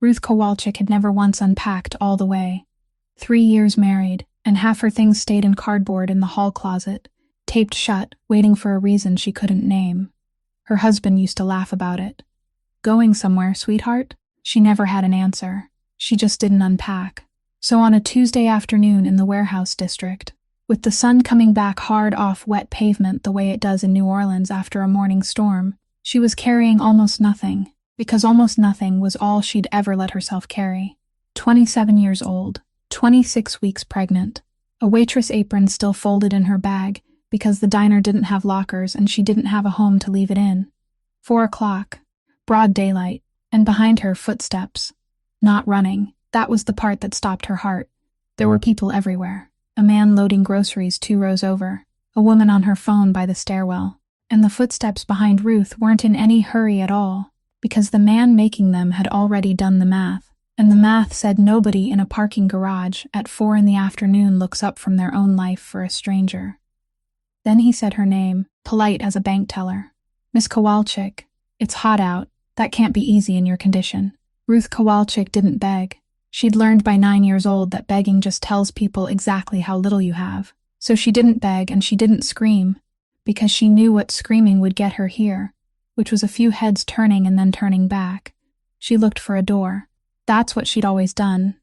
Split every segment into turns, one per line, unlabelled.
Ruth Kowalczyk had never once unpacked all the way. 3 years married, and half her things stayed in cardboard in the hall closet, taped shut, waiting for a reason she couldn't name. Her husband used to laugh about it. Going somewhere, sweetheart? She never had an answer. She just didn't unpack. So on a Tuesday afternoon in the warehouse district, with the sun coming back hard off wet pavement the way it does in New Orleans after a morning storm, she was carrying almost nothing, because almost nothing was all she'd ever let herself carry. 27 years old, 26 weeks pregnant, a waitress apron still folded in her bag because the diner didn't have lockers and she didn't have a home to leave it in. 4 o'clock, broad daylight, and behind her footsteps. Not running, that was the part that stopped her heart. There were people everywhere. A man loading groceries 2 rows over, a woman on her phone by the stairwell, and the footsteps behind Ruth weren't in any hurry at all, because the man making them had already done the math, and the math said nobody in a parking garage at 4 in the afternoon looks up from their own life for a stranger. Then he said her name, polite as a bank teller. Miss Kowalczyk, it's hot out. That can't be easy in your condition. Ruth Kowalczyk didn't beg. She'd learned by 9 years old that begging just tells people exactly how little you have. So she didn't beg and she didn't scream, because she knew what screaming would get her here, which was a few heads turning and then turning back. She looked for a door. That's what she'd always done.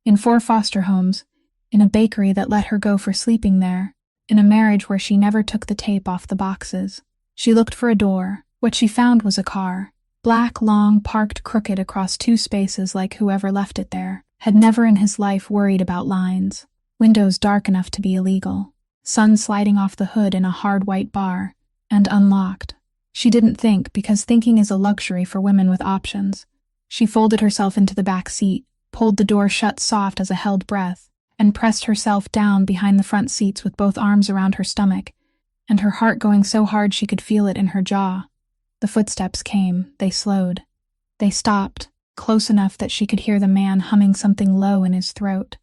In 4 foster homes, in a bakery that let her go for sleeping there, in a marriage where she never took the tape off the boxes. She looked for a door. What she found was a car. Black, long, parked crooked across 2 spaces like whoever left it there had never in his life worried about lines. Windows dark enough to be illegal. Sun sliding off the hood in a hard white bar. And unlocked. She didn't think, because thinking is a luxury for women with options. She folded herself into the back seat, pulled the door shut soft as a held breath, and pressed herself down behind the front seats with both arms around her stomach, and her heart going so hard she could feel it in her jaw. The footsteps came. They slowed. They stopped, close enough that she could hear the man humming something low in his throat.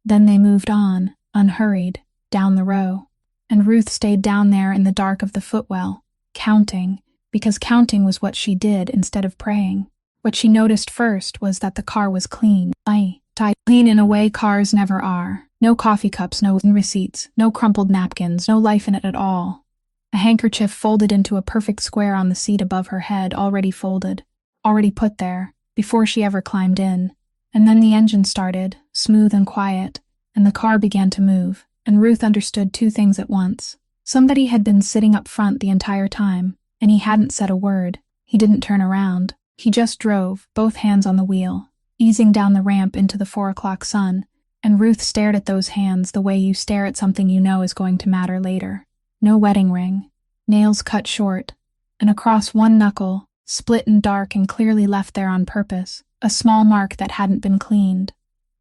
Then they moved on, unhurried, down the row. And Ruth stayed down there in the dark of the footwell, counting, because counting was what she did instead of praying. What she noticed first was that the car was clean. Tight, clean in a way cars never are. No coffee cups, no receipts, no crumpled napkins, no life in it at all. A handkerchief folded into a perfect square on the seat above her head, already folded, already put there, before she ever climbed in. And then the engine started, smooth and quiet, and the car began to move, and Ruth understood 2 things at once. Somebody had been sitting up front the entire time, and he hadn't said a word. He didn't turn around. He just drove, both hands on the wheel, easing down the ramp into the 4 o'clock sun, and Ruth stared at those hands the way you stare at something you know is going to matter later. No wedding ring, nails cut short, and across one knuckle, split and dark and clearly left there on purpose, a small mark that hadn't been cleaned.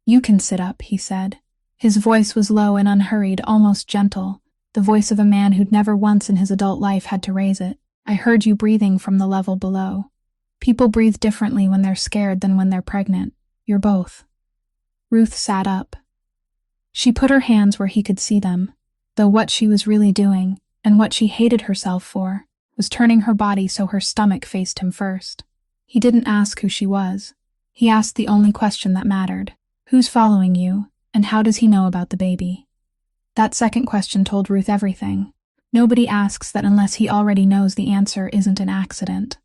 "You can sit up," he said. His voice was low and unhurried, almost gentle, the voice of a man who'd never once in his adult life had to raise it. "I heard you breathing from the level below. People breathe differently when they're scared than when they're pregnant. You're both." Ruth sat up. She put her hands where he could see them, though what she was really doing, and what she hated herself for, was turning her body so her stomach faced him first. He didn't ask who she was. He asked the only question that mattered. Who's following you, and how does he know about the baby? That second question told Ruth everything. Nobody asks that unless he already knows the answer isn't an accident.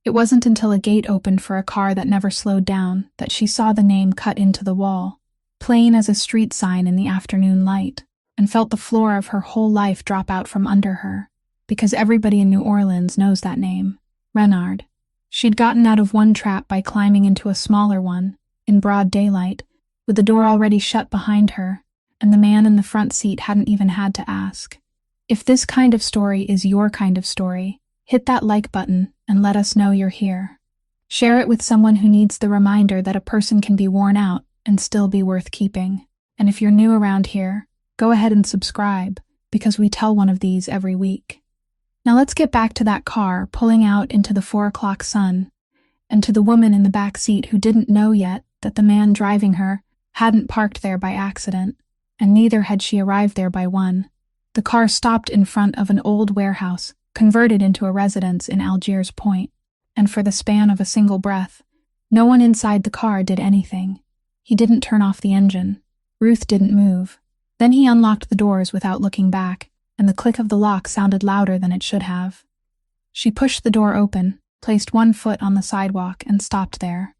It wasn't until a gate opened for a car that never slowed down that she saw the name cut into the wall, plain as a street sign in the afternoon light, and felt the floor of her whole life drop out from under her, because everybody in New Orleans knows that name, Renard. She'd gotten out of one trap by climbing into a smaller one, in broad daylight, with the door already shut behind her, and the man in the front seat hadn't even had to ask. If this kind of story is your kind of story, hit that like button and let us know you're here. Share it with someone who needs the reminder that a person can be worn out and still be worth keeping. And if you're new around here, go ahead and subscribe, because we tell one of these every week. Now let's get back to that car pulling out into the 4 o'clock sun, and to the woman in the back seat who didn't know yet that the man driving her hadn't parked there by accident, and neither had she arrived there by one. The car stopped in front of an old warehouse, converted into a residence in Algiers Point, and for the span of a single breath, No one inside the car did anything. He didn't turn off the engine. Ruth didn't move. Then he unlocked the doors without looking back, and the click of the lock sounded louder than it should have. She pushed the door open, placed one foot on the sidewalk, and stopped there.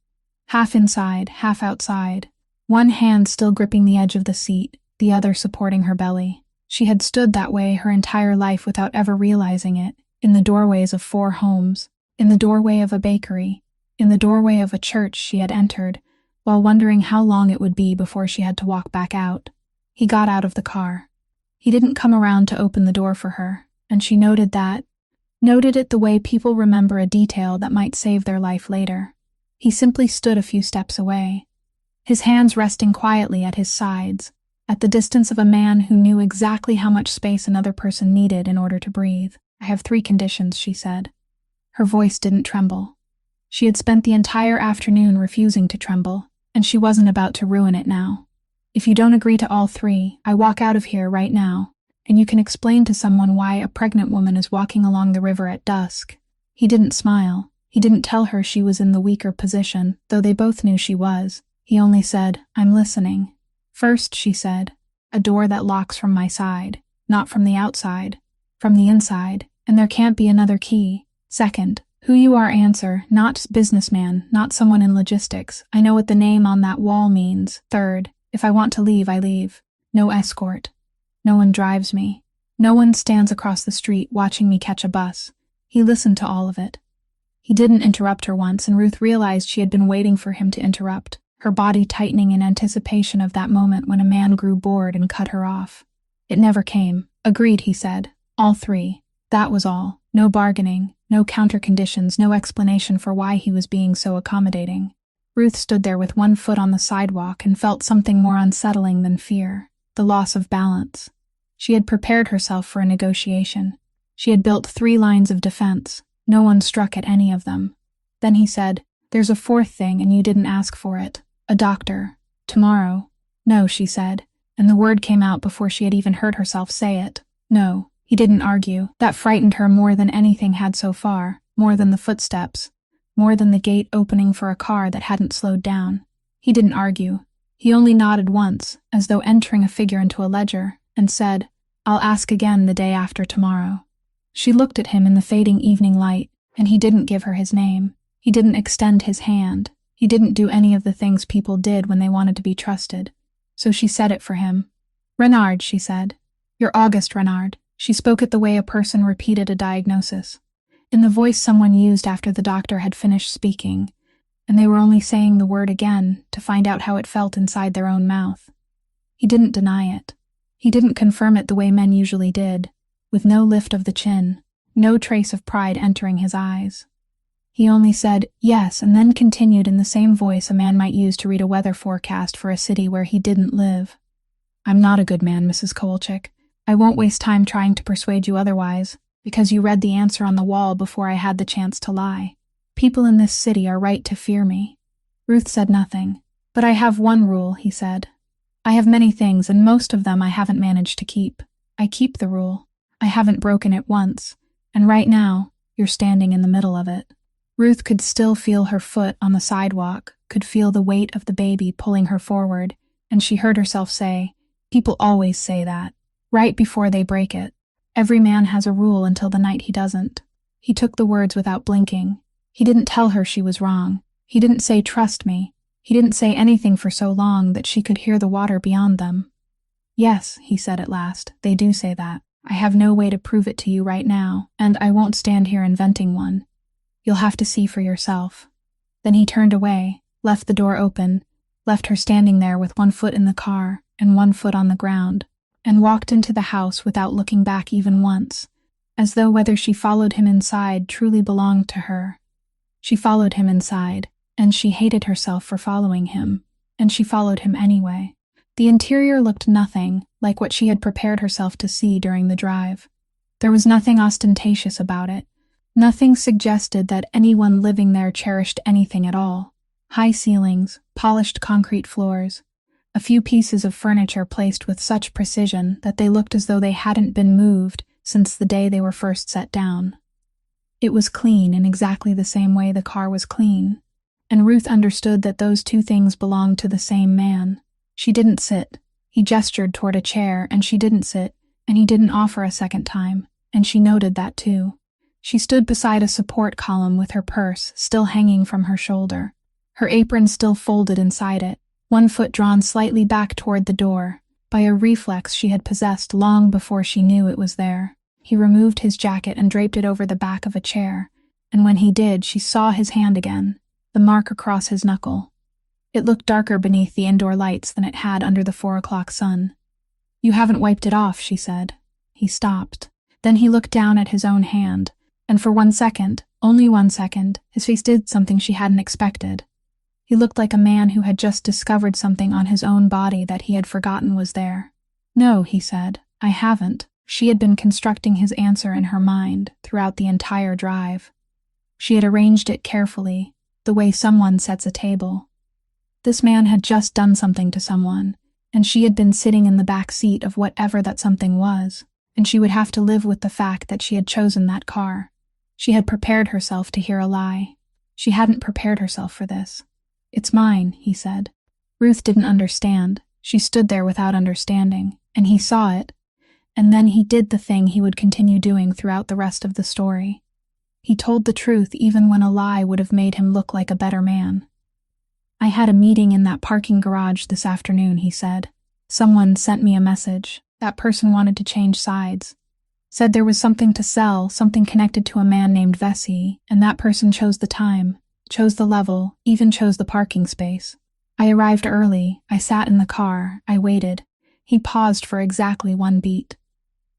Half inside, half outside. One hand still gripping the edge of the seat, the other supporting her belly. She had stood that way her entire life without ever realizing it, in the doorways of 4 homes, in the doorway of a bakery, in the doorway of a church she had entered, while wondering how long it would be before she had to walk back out. He got out of the car. He didn't come around to open the door for her, and she noted it the way people remember a detail that might save their life later. He simply stood a few steps away, his hands resting quietly at his sides, at the distance of a man who knew exactly how much space another person needed in order to breathe. "I have 3 conditions," she said. Her voice didn't tremble. She had spent the entire afternoon refusing to tremble, and she wasn't about to ruin it now. "If you don't agree to all 3, I walk out of here right now, and you can explain to someone why a pregnant woman is walking along the river at dusk." He didn't smile. He didn't tell her she was in the weaker position, though they both knew she was. He only said, "I'm listening." "First," she said, "a door that locks from my side, not from the outside, from the inside, and there can't be another key. Second, who you are answer, not businessman, not someone in logistics. I know what the name on that wall means. Third, if I want to leave, I leave. No escort. No one drives me. No one stands across the street watching me catch a bus." He listened to all of it. He didn't interrupt her once, and Ruth realized she had been waiting for him to interrupt, her body tightening in anticipation of that moment when a man grew bored and cut her off. It never came. "Agreed," he said. "All 3. That was all. No bargaining, no counter-conditions, no explanation for why he was being so accommodating." Ruth stood there with one foot on the sidewalk and felt something more unsettling than fear, the loss of balance. She had prepared herself for a negotiation. She had built 3 lines of defense. No one struck at any of them. Then he said, "There's a 4th thing, and you didn't ask for it. A doctor. Tomorrow." "No," she said, and the word came out before she had even heard herself say it. "No." He didn't argue. That frightened her more than anything had so far, more than the footsteps, more than the gate opening for a car that hadn't slowed down. He didn't argue. He only nodded once, as though entering a figure into a ledger, and said, "I'll ask again the day after tomorrow." She looked at him in the fading evening light, and he didn't give her his name. He didn't extend his hand. He didn't do any of the things people did when they wanted to be trusted. So she said it for him. "Renard," she said. "You're August Renard." She spoke it the way a person repeated a diagnosis, in the voice someone used after the doctor had finished speaking, and they were only saying the word again to find out how it felt inside their own mouth. He didn't deny it. He didn't confirm it the way men usually did, with no lift of the chin, no trace of pride entering his eyes. He only said, "Yes," and then continued in the same voice a man might use to read a weather forecast for a city where he didn't live. "I'm not a good man, Mrs. Kowalczyk. I won't waste time trying to persuade you otherwise, because you read the answer on the wall before I had the chance to lie. People in this city are right to fear me." Ruth said nothing. "But I have one rule," he said. "I have many things, and most of them I haven't managed to keep. I keep the rule. I haven't broken it once, and right now, you're standing in the middle of it." Ruth could still feel her foot on the sidewalk, could feel the weight of the baby pulling her forward, and she heard herself say, "People always say that, right before they break it. Every man has a rule until the night he doesn't." He took the words without blinking. He didn't tell her she was wrong. He didn't say, "Trust me." He didn't say anything for so long that she could hear the water beyond them. "Yes," he said at last, "they do say that. I have no way to prove it to you right now, and I won't stand here inventing one. You'll have to see for yourself." Then he turned away, left the door open, left her standing there with one foot in the car and one foot on the ground, and walked into the house without looking back even once, as though whether she followed him inside truly belonged to her. She followed him inside, and she hated herself for following him, and she followed him anyway. The interior looked nothing like what she had prepared herself to see during the drive. There was nothing ostentatious about it. Nothing suggested that anyone living there cherished anything at all. High ceilings, polished concrete floors, a few pieces of furniture placed with such precision that they looked as though they hadn't been moved since the day they were first set down. It was clean in exactly the same way the car was clean, and Ruth understood that those two things belonged to the same man. She didn't sit. He gestured toward a chair, and she didn't sit, and he didn't offer a second time, and she noted that too. She stood beside a support column with her purse still hanging from her shoulder, her apron still folded inside it, one foot drawn slightly back toward the door, by a reflex she had possessed long before she knew it was there. He removed his jacket and draped it over the back of a chair, and when he did, she saw his hand again, the mark across his knuckle. It looked darker beneath the indoor lights than it had under the 4 o'clock sun. "You haven't wiped it off," she said. He stopped. Then he looked down at his own hand, and for 1 second, only 1 second, his face did something she hadn't expected. He looked like a man who had just discovered something on his own body that he had forgotten was there. "No," he said, "I haven't." She had been constructing his answer in her mind throughout the entire drive. She had arranged it carefully, the way someone sets a table. This man had just done something to someone, and she had been sitting in the back seat of whatever that something was, and she would have to live with the fact that she had chosen that car. She had prepared herself to hear a lie. She hadn't prepared herself for this. "It's mine," he said. Ruth didn't understand. She stood there without understanding, and he saw it. And then he did the thing he would continue doing throughout the rest of the story. He told the truth even when a lie would have made him look like a better man. "I had a meeting in that parking garage this afternoon," he said. "Someone sent me a message. That person wanted to change sides. Said there was something to sell, something connected to a man named Vesey, and that person chose the time, chose the level, even chose the parking space. I arrived early, I sat in the car, I waited." He paused for exactly 1 beat.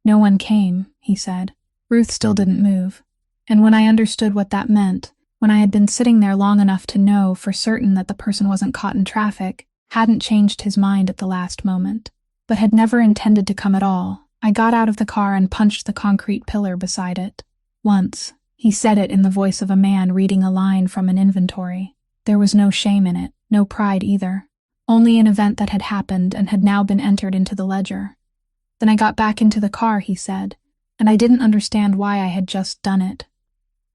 "No one came," he said. Ruth still didn't move. "And when I understood what that meant, when I had been sitting there long enough to know for certain that the person wasn't caught in traffic, hadn't changed his mind at the last moment, but had never intended to come at all, I got out of the car and punched the concrete pillar beside it. Once." He said it in the voice of a man reading a line from an inventory. There was no shame in it, no pride either. Only an event that had happened and had now been entered into the ledger. "Then I got back into the car," he said, "and I didn't understand why I had just done it.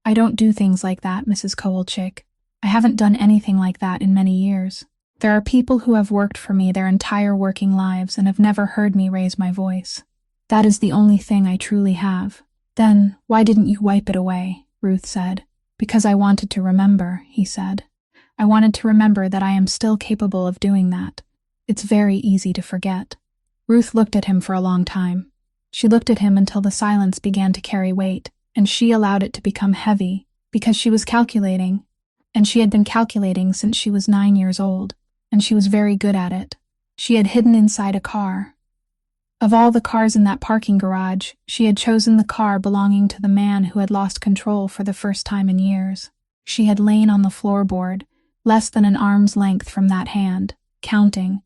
I don't do things like that, Mrs. Kowalczyk. I haven't done anything like that in many years. There are people who have worked for me their entire working lives and have never heard me raise my voice. That is the only thing I truly have." "Then, why didn't you wipe it away?" Ruth said. "Because I wanted to remember," he said. "I wanted to remember that I am still capable of doing that. It's very easy to forget." Ruth looked at him for a long time. She looked at him until the silence began to carry weight, and she allowed it to become heavy, because she was calculating, and she had been calculating since she was 9 years old, and she was very good at it. She had hidden inside a car. Of all the cars in that parking garage, she had chosen the car belonging to the man who had lost control for the first time in years. She had lain on the floorboard, less than an arm's length from that hand, counting,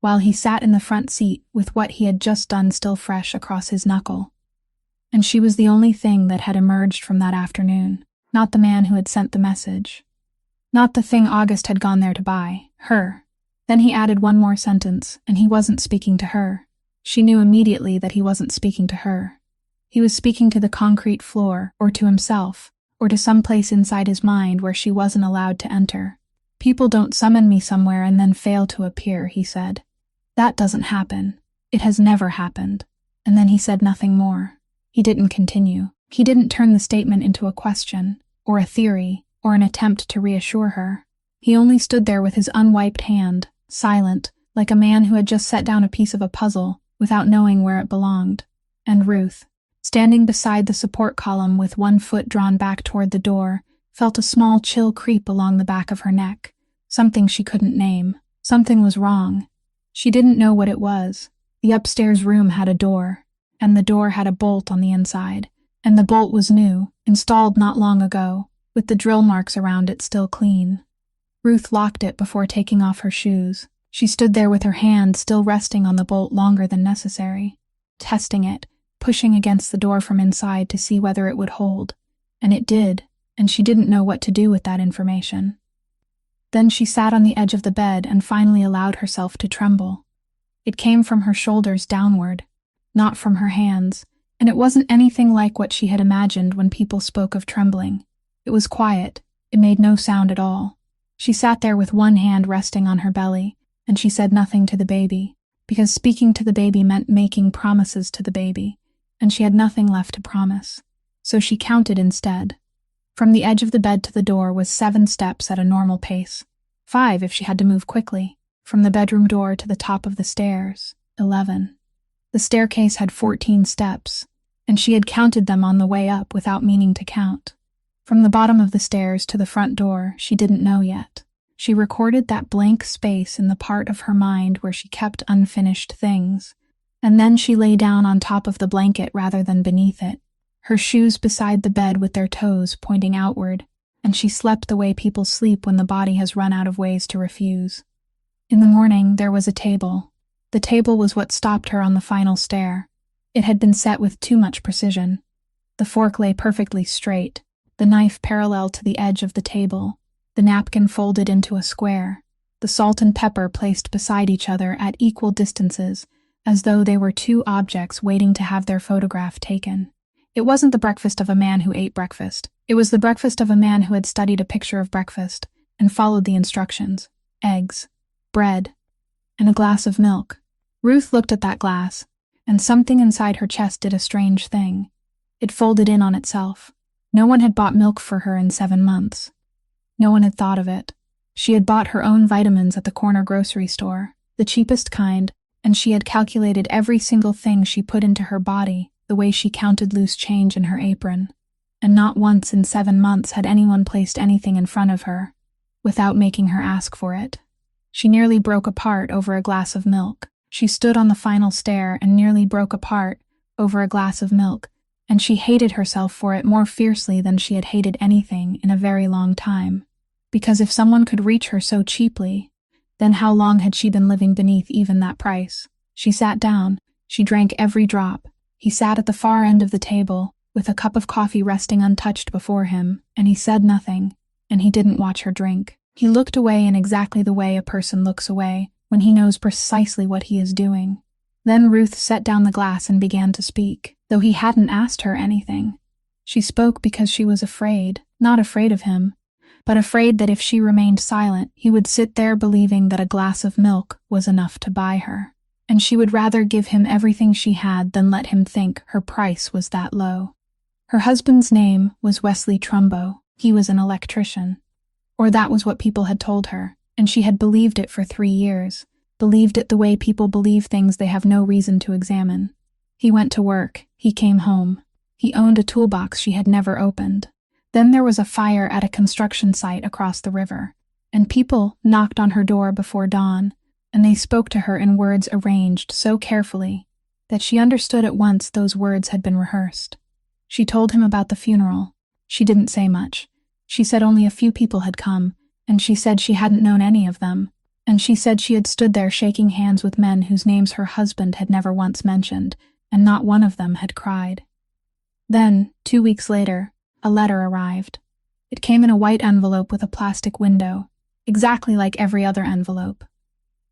while he sat in the front seat with what he had just done still fresh across his knuckle. And she was the only thing that had emerged from that afternoon, not the man who had sent the message. Not the thing August had gone there to buy, her. Then he added one more sentence, and he wasn't speaking to her. She knew immediately that he wasn't speaking to her. He was speaking to the concrete floor, or to himself, or to some place inside his mind where she wasn't allowed to enter. "People don't summon me somewhere and then fail to appear," he said. "That doesn't happen. It has never happened." And then he said nothing more. He didn't continue. He didn't turn the statement into a question, or a theory, or an attempt to reassure her. He only stood there with his unwiped hand, silent, like a man who had just set down a piece of a puzzle, without knowing where it belonged. And Ruth, standing beside the support column with 1 foot drawn back toward the door, felt a small chill creep along the back of her neck. Something she couldn't name. Something was wrong. She didn't know what it was. The upstairs room had a door, and the door had a bolt on the inside, and the bolt was new, installed not long ago, with the drill marks around it still clean. Ruth locked it before taking off her shoes. She stood there with her hand still resting on the bolt longer than necessary, testing it, pushing against the door from inside to see whether it would hold. And it did, and she didn't know what to do with that information. Then she sat on the edge of the bed and finally allowed herself to tremble. It came from her shoulders downward, not from her hands, and it wasn't anything like what she had imagined when people spoke of trembling. It was quiet. It made no sound at all. She sat there with one hand resting on her belly, and she said nothing to the baby, because speaking to the baby meant making promises to the baby, and she had nothing left to promise. So she counted instead. From the edge of the bed to the door was 7 steps at a normal pace, 5 if she had to move quickly. From the bedroom door to the top of the stairs, 11. The staircase had 14 steps, and she had counted them on the way up without meaning to count. From the bottom of the stairs to the front door, she didn't know yet. She recorded that blank space in the part of her mind where she kept unfinished things, and then she lay down on top of the blanket rather than beneath it, her shoes beside the bed with their toes pointing outward, and she slept the way people sleep when the body has run out of ways to refuse. In the morning, there was a table. The table was what stopped her on the final stair. It had been set with too much precision. The fork lay perfectly straight, the knife parallel to the edge of the table, the napkin folded into a square, the salt and pepper placed beside each other at equal distances, as though they were 2 objects waiting to have their photograph taken. It wasn't the breakfast of a man who ate breakfast. It was the breakfast of a man who had studied a picture of breakfast and followed the instructions. Eggs, bread, and a glass of milk. Ruth looked at that glass, and something inside her chest did a strange thing. It folded in on itself. No one had bought milk for her in 7 months. No one had thought of it. She had bought her own vitamins at the corner grocery store, the cheapest kind, and she had calculated every single thing she put into her body, the way she counted loose change in her apron. And not once in 7 months had anyone placed anything in front of her, without making her ask for it. She nearly broke apart over a glass of milk. She stood on the final stair and nearly broke apart over a glass of milk, and she hated herself for it more fiercely than she had hated anything in a very long time. Because if someone could reach her so cheaply, then how long had she been living beneath even that price? She sat down. She drank every drop. He sat at the far end of the table, with a cup of coffee resting untouched before him, and he said nothing, and he didn't watch her drink. He looked away in exactly the way a person looks away when he knows precisely what he is doing. Then Ruth set down the glass and began to speak, though he hadn't asked her anything. She spoke because she was afraid, not afraid of him, but afraid that if she remained silent, he would sit there believing that a glass of milk was enough to buy her, and she would rather give him everything she had than let him think her price was that low. Her husband's name was Wesley Trumbo. He was an electrician. Or that was what people had told her, and she had believed it for 3 years, believed it the way people believe things they have no reason to examine. He went to work. He came home. He owned a toolbox she had never opened. Then there was a fire at a construction site across the river, and people knocked on her door before dawn, and they spoke to her in words arranged so carefully that she understood at once those words had been rehearsed. She told him about the funeral. She didn't say much. She said only a few people had come, and she said she hadn't known any of them, and she said she had stood there shaking hands with men whose names her husband had never once mentioned, and not one of them had cried. Then, 2 weeks later, a letter arrived. It came in a white envelope with a plastic window, exactly like every other envelope.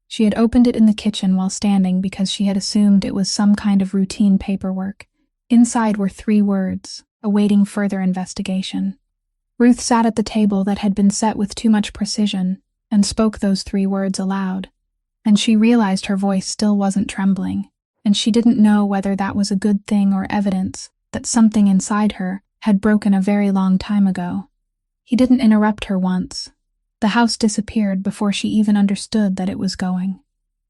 She had opened it in the kitchen while standing because she had assumed it was some kind of routine paperwork. Inside were 3 words, awaiting further investigation. Ruth sat at the table that had been set with too much precision and spoke those 3 words aloud, and she realized her voice still wasn't trembling, and she didn't know whether that was a good thing or evidence that something inside her had broken a very long time ago. He didn't interrupt her once. The house disappeared before she even understood that it was going.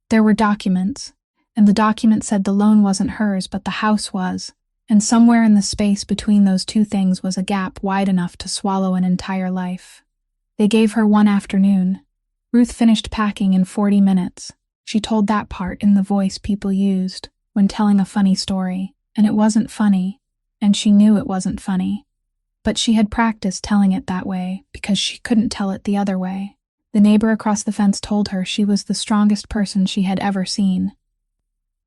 There were documents, and the document said the loan wasn't hers but the house was, and somewhere in the space between those 2 things was a gap wide enough to swallow an entire life. They gave her 1 afternoon. Ruth finished packing in 40 minutes. She told that part in the voice people used when telling a funny story, and it wasn't funny, and she knew it wasn't funny. But she had practiced telling it that way because she couldn't tell it the other way. The neighbor across the fence told her she was the strongest person she had ever seen.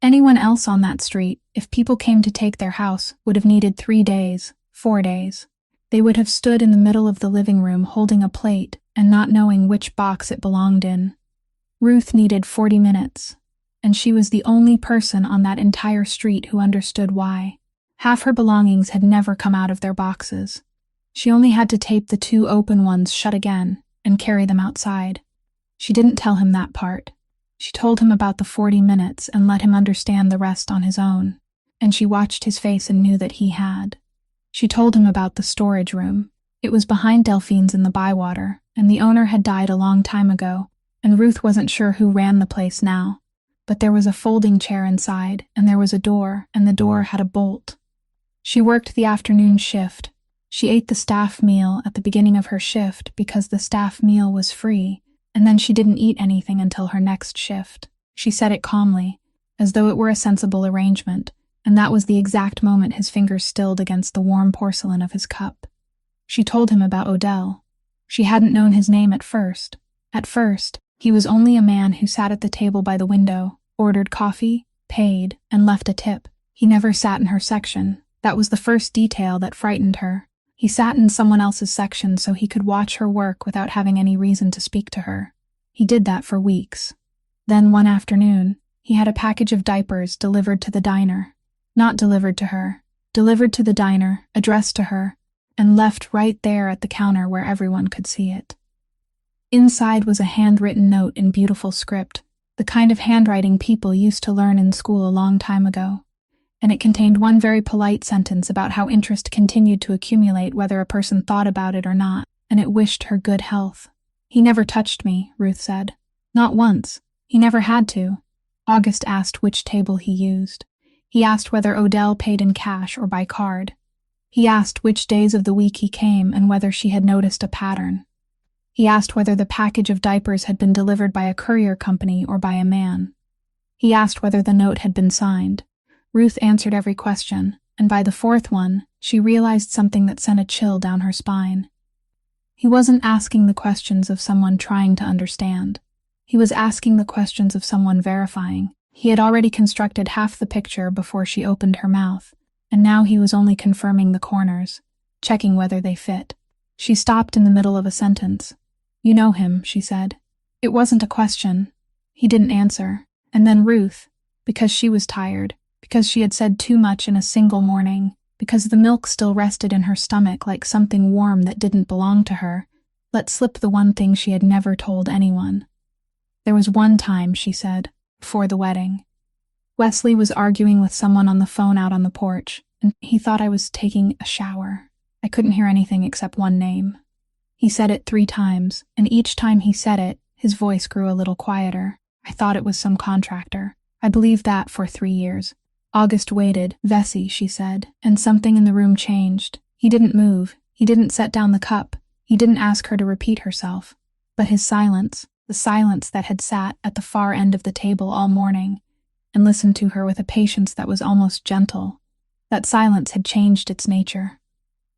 Anyone else on that street, if people came to take their house, would have needed 3 days, 4 days. They would have stood in the middle of the living room holding a plate and not knowing which box it belonged in. Ruth needed 40 minutes, and she was the only person on that entire street who understood why. Half her belongings had never come out of their boxes. She only had to tape the 2 open ones shut again, and carry them outside. She didn't tell him that part. She told him about the 40 minutes and let him understand the rest on his own, and she watched his face and knew that he had. She told him about the storage room. It was behind Delphine's in the Bywater, and the owner had died a long time ago, and Ruth wasn't sure who ran the place now. But there was a folding chair inside, and there was a door, and the door had a bolt. She worked the afternoon shift. She ate the staff meal at the beginning of her shift because the staff meal was free, and then she didn't eat anything until her next shift. She said it calmly, as though it were a sensible arrangement, and that was the exact moment his fingers stilled against the warm porcelain of his cup. She told him about Odell. She hadn't known his name at first. At first, he was only a man who sat at the table by the window, ordered coffee, paid, and left a tip. He never sat in her section. That was the first detail that frightened her. He sat in someone else's section so he could watch her work without having any reason to speak to her. He did that for weeks. Then one afternoon, he had a package of diapers delivered to the diner. Not delivered to her. Delivered to the diner, addressed to her, and left right there at the counter where everyone could see it. Inside was a handwritten note in beautiful script, the kind of handwriting people used to learn in school a long time ago. And it contained one very polite sentence about how interest continued to accumulate whether a person thought about it or not, and it wished her good health. He never touched me, Ruth said. Not once. He never had to. August asked which table he used. He asked whether Odell paid in cash or by card. He asked which days of the week he came and whether she had noticed a pattern. He asked whether the package of diapers had been delivered by a courier company or by a man. He asked whether the note had been signed. Ruth answered every question, and by the fourth one, she realized something that sent a chill down her spine. He wasn't asking the questions of someone trying to understand. He was asking the questions of someone verifying. He had already constructed half the picture before she opened her mouth, and now he was only confirming the corners, checking whether they fit. She stopped in the middle of a sentence. "You know him," she said. It wasn't a question. He didn't answer. And then Ruth, because she was tired, because she had said too much in a single morning, because the milk still rested in her stomach like something warm that didn't belong to her, let slip the one thing she had never told anyone. "There was one time," she said, "before the wedding. Wesley was arguing with someone on the phone out on the porch, and he thought I was taking a shower. I couldn't hear anything except one name. He said it 3 times, and each time he said it, his voice grew a little quieter. I thought it was some contractor. I believed that for 3 years. August waited. "Vesey," she said, and something in the room changed. He didn't move. He didn't set down the cup. He didn't ask her to repeat herself. But his silence, the silence that had sat at the far end of the table all morning, and listened to her with a patience that was almost gentle, that silence had changed its nature.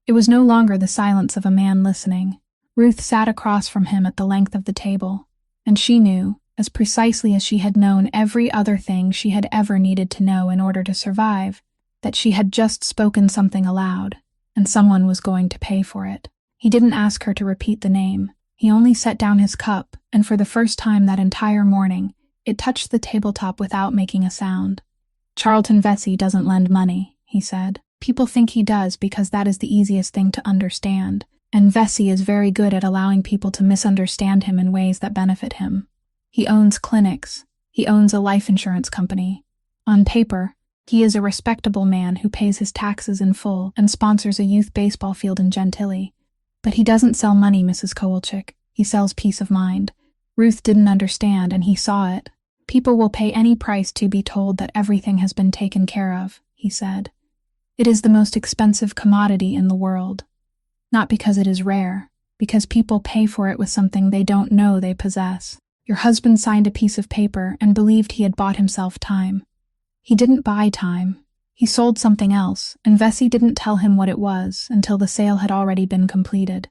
It was no longer the silence of a man listening. Ruth sat across from him at the length of the table, and she knew, as precisely as she had known every other thing she had ever needed to know in order to survive, that she had just spoken something aloud, and someone was going to pay for it. He didn't ask her to repeat the name. He only set down his cup, and for the first time that entire morning, it touched the tabletop without making a sound. "Charlton Vesey doesn't lend money," he said. "People think he does because that is the easiest thing to understand, and Vesey is very good at allowing people to misunderstand him in ways that benefit him. He owns clinics. He owns a life insurance company. On paper, he is a respectable man who pays his taxes in full and sponsors a youth baseball field in Gentilly. But he doesn't sell money, Mrs. Kowalczyk. He sells peace of mind." Ruth didn't understand, and he saw it. "People will pay any price to be told that everything has been taken care of," he said. "It is the most expensive commodity in the world. Not because it is rare, because people pay for it with something they don't know they possess. Your husband signed a piece of paper and believed he had bought himself time. He didn't buy time. He sold something else, and Vesey didn't tell him what it was until the sale had already been completed."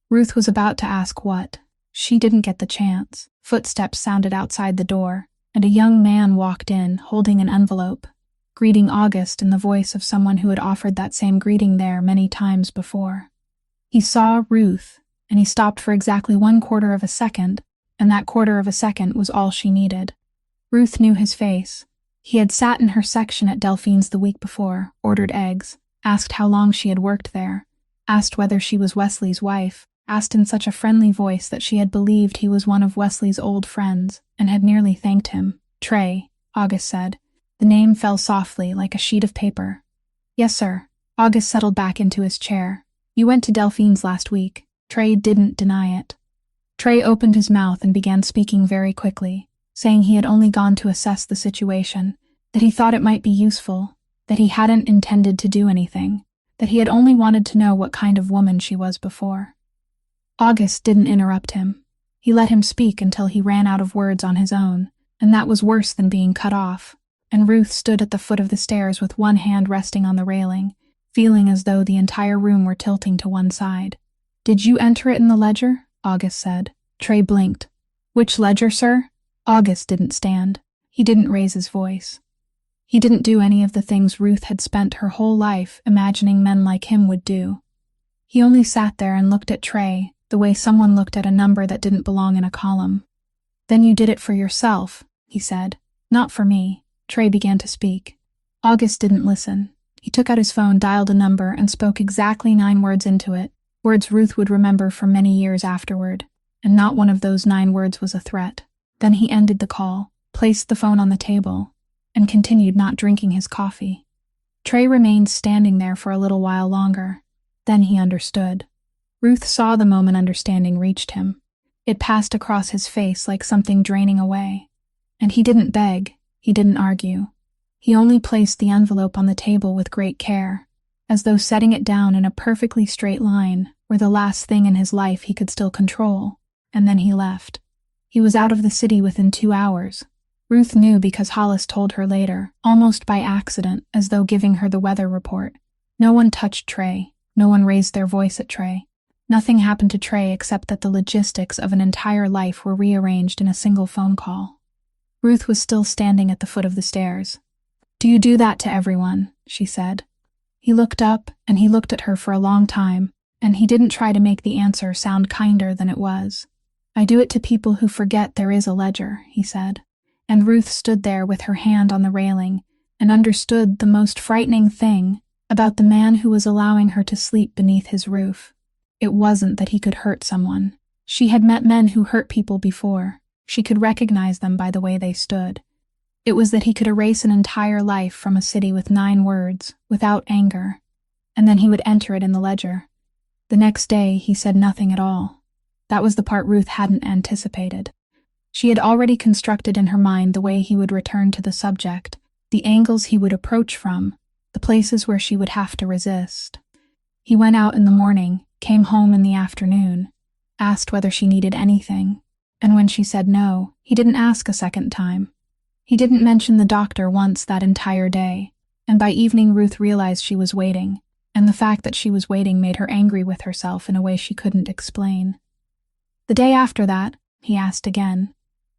Ruth was about to ask what. She didn't get the chance. Footsteps sounded outside the door, and a young man walked in, holding an envelope, greeting August in the voice of someone who had offered that same greeting there many times before. He saw Ruth, and he stopped for exactly 1/4 of a second, and that 1/4 of a second was all she needed. Ruth knew his face. He had sat in her section at Delphine's the week before, ordered eggs, asked how long she had worked there, asked whether she was Wesley's wife, asked in such a friendly voice that she had believed he was one of Wesley's old friends and had nearly thanked him. "Trey," August said. The name fell softly like a sheet of paper. "Yes, sir." August settled back into his chair. "You went to Delphine's last week." Trey didn't deny it. Trey opened his mouth and began speaking very quickly, saying he had only gone to assess the situation, that he thought it might be useful, that he hadn't intended to do anything, that he had only wanted to know what kind of woman she was before. August didn't interrupt him. He let him speak until he ran out of words on his own, and that was worse than being cut off, and Ruth stood at the foot of the stairs with one hand resting on the railing, feeling as though the entire room were tilting to one side. "Did you enter it in the ledger?" August said. Trey blinked. "Which ledger, sir?" August didn't stand. He didn't raise his voice. He didn't do any of the things Ruth had spent her whole life imagining men like him would do. He only sat there and looked at Trey the way someone looked at a number that didn't belong in a column. "Then you did it for yourself," he said. "Not for me." Trey began to speak. August didn't listen. He took out his phone, dialed a number, and spoke exactly 9 words into it, words Ruth would remember for many years afterward, and not one of those 9 words was a threat. Then he ended the call, placed the phone on the table, and continued not drinking his coffee. Trey remained standing there for a little while longer. Then he understood. Ruth saw the moment understanding reached him. It passed across his face like something draining away. And he didn't beg, he didn't argue. He only placed the envelope on the table with great care, as though setting it down in a perfectly straight line were the last thing in his life he could still control, and then he left. He was out of the city within 2 hours. Ruth knew because Hollis told her later, almost by accident, as though giving her the weather report. No one touched Trey. No one raised their voice at Trey. Nothing happened to Trey except that the logistics of an entire life were rearranged in a single phone call. Ruth was still standing at the foot of the stairs. "Do you do that to everyone?" she said. He looked up, and he looked at her for a long time, and he didn't try to make the answer sound kinder than it was. "I do it to people who forget there is a ledger," he said. And Ruth stood there with her hand on the railing and understood the most frightening thing about the man who was allowing her to sleep beneath his roof. It wasn't that he could hurt someone. She had met men who hurt people before. She could recognize them by the way they stood. It was that he could erase an entire life from a city with 9 words, without anger, and then he would enter it in the ledger. The next day, he said nothing at all. That was the part Ruth hadn't anticipated. She had already constructed in her mind the way he would return to the subject, the angles he would approach from, the places where she would have to resist. He went out in the morning, came home in the afternoon, asked whether she needed anything, and when she said no, he didn't ask a second time. He didn't mention the doctor once that entire day, and by evening Ruth realized she was waiting, and the fact that she was waiting made her angry with herself in a way she couldn't explain. The day after that, he asked again.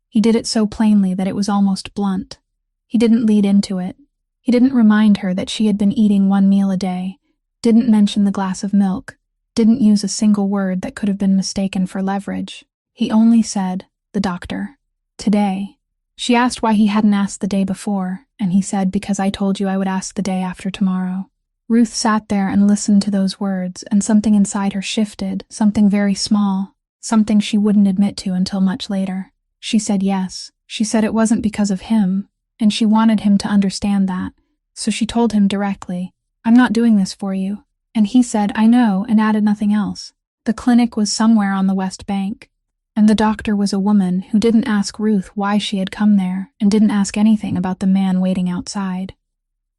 He did it so plainly that it was almost blunt. He didn't lead into it. He didn't remind her that she had been eating 1 meal a day, didn't mention the glass of milk, didn't use a single word that could have been mistaken for leverage. He only said, "The doctor. Today." She asked why he hadn't asked the day before, and he said, "Because I told you I would ask the day after tomorrow." Ruth sat there and listened to those words, and something inside her shifted, something very small, something she wouldn't admit to until much later. She said yes. She said it wasn't because of him, and she wanted him to understand that, so she told him directly, "I'm not doing this for you." And he said, "I know," and added nothing else. The clinic was somewhere on the West Bank, and the doctor was a woman who didn't ask Ruth why she had come there and didn't ask anything about the man waiting outside.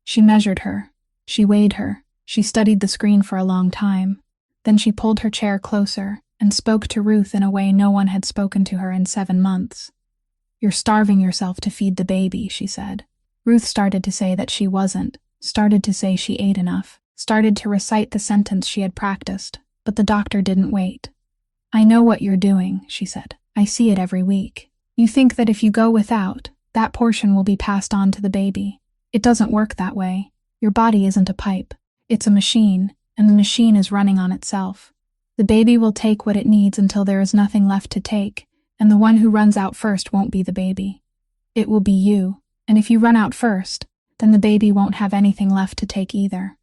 She measured her. She weighed her. She studied the screen for a long time. Then she pulled her chair closer and spoke to Ruth in a way no one had spoken to her in 7 months. "You're starving yourself to feed the baby," she said. Ruth started to say that she wasn't, started to say she ate enough, started to recite the sentence she had practiced, but the doctor didn't wait. "I know what you're doing," she said. "I see it every week. You think that if you go without, that portion will be passed on to the baby. It doesn't work that way. Your body isn't a pipe. It's a machine, and the machine is running on itself. The baby will take what it needs until there is nothing left to take, and the one who runs out first won't be the baby. It will be you, and if you run out first, then the baby won't have anything left to take either."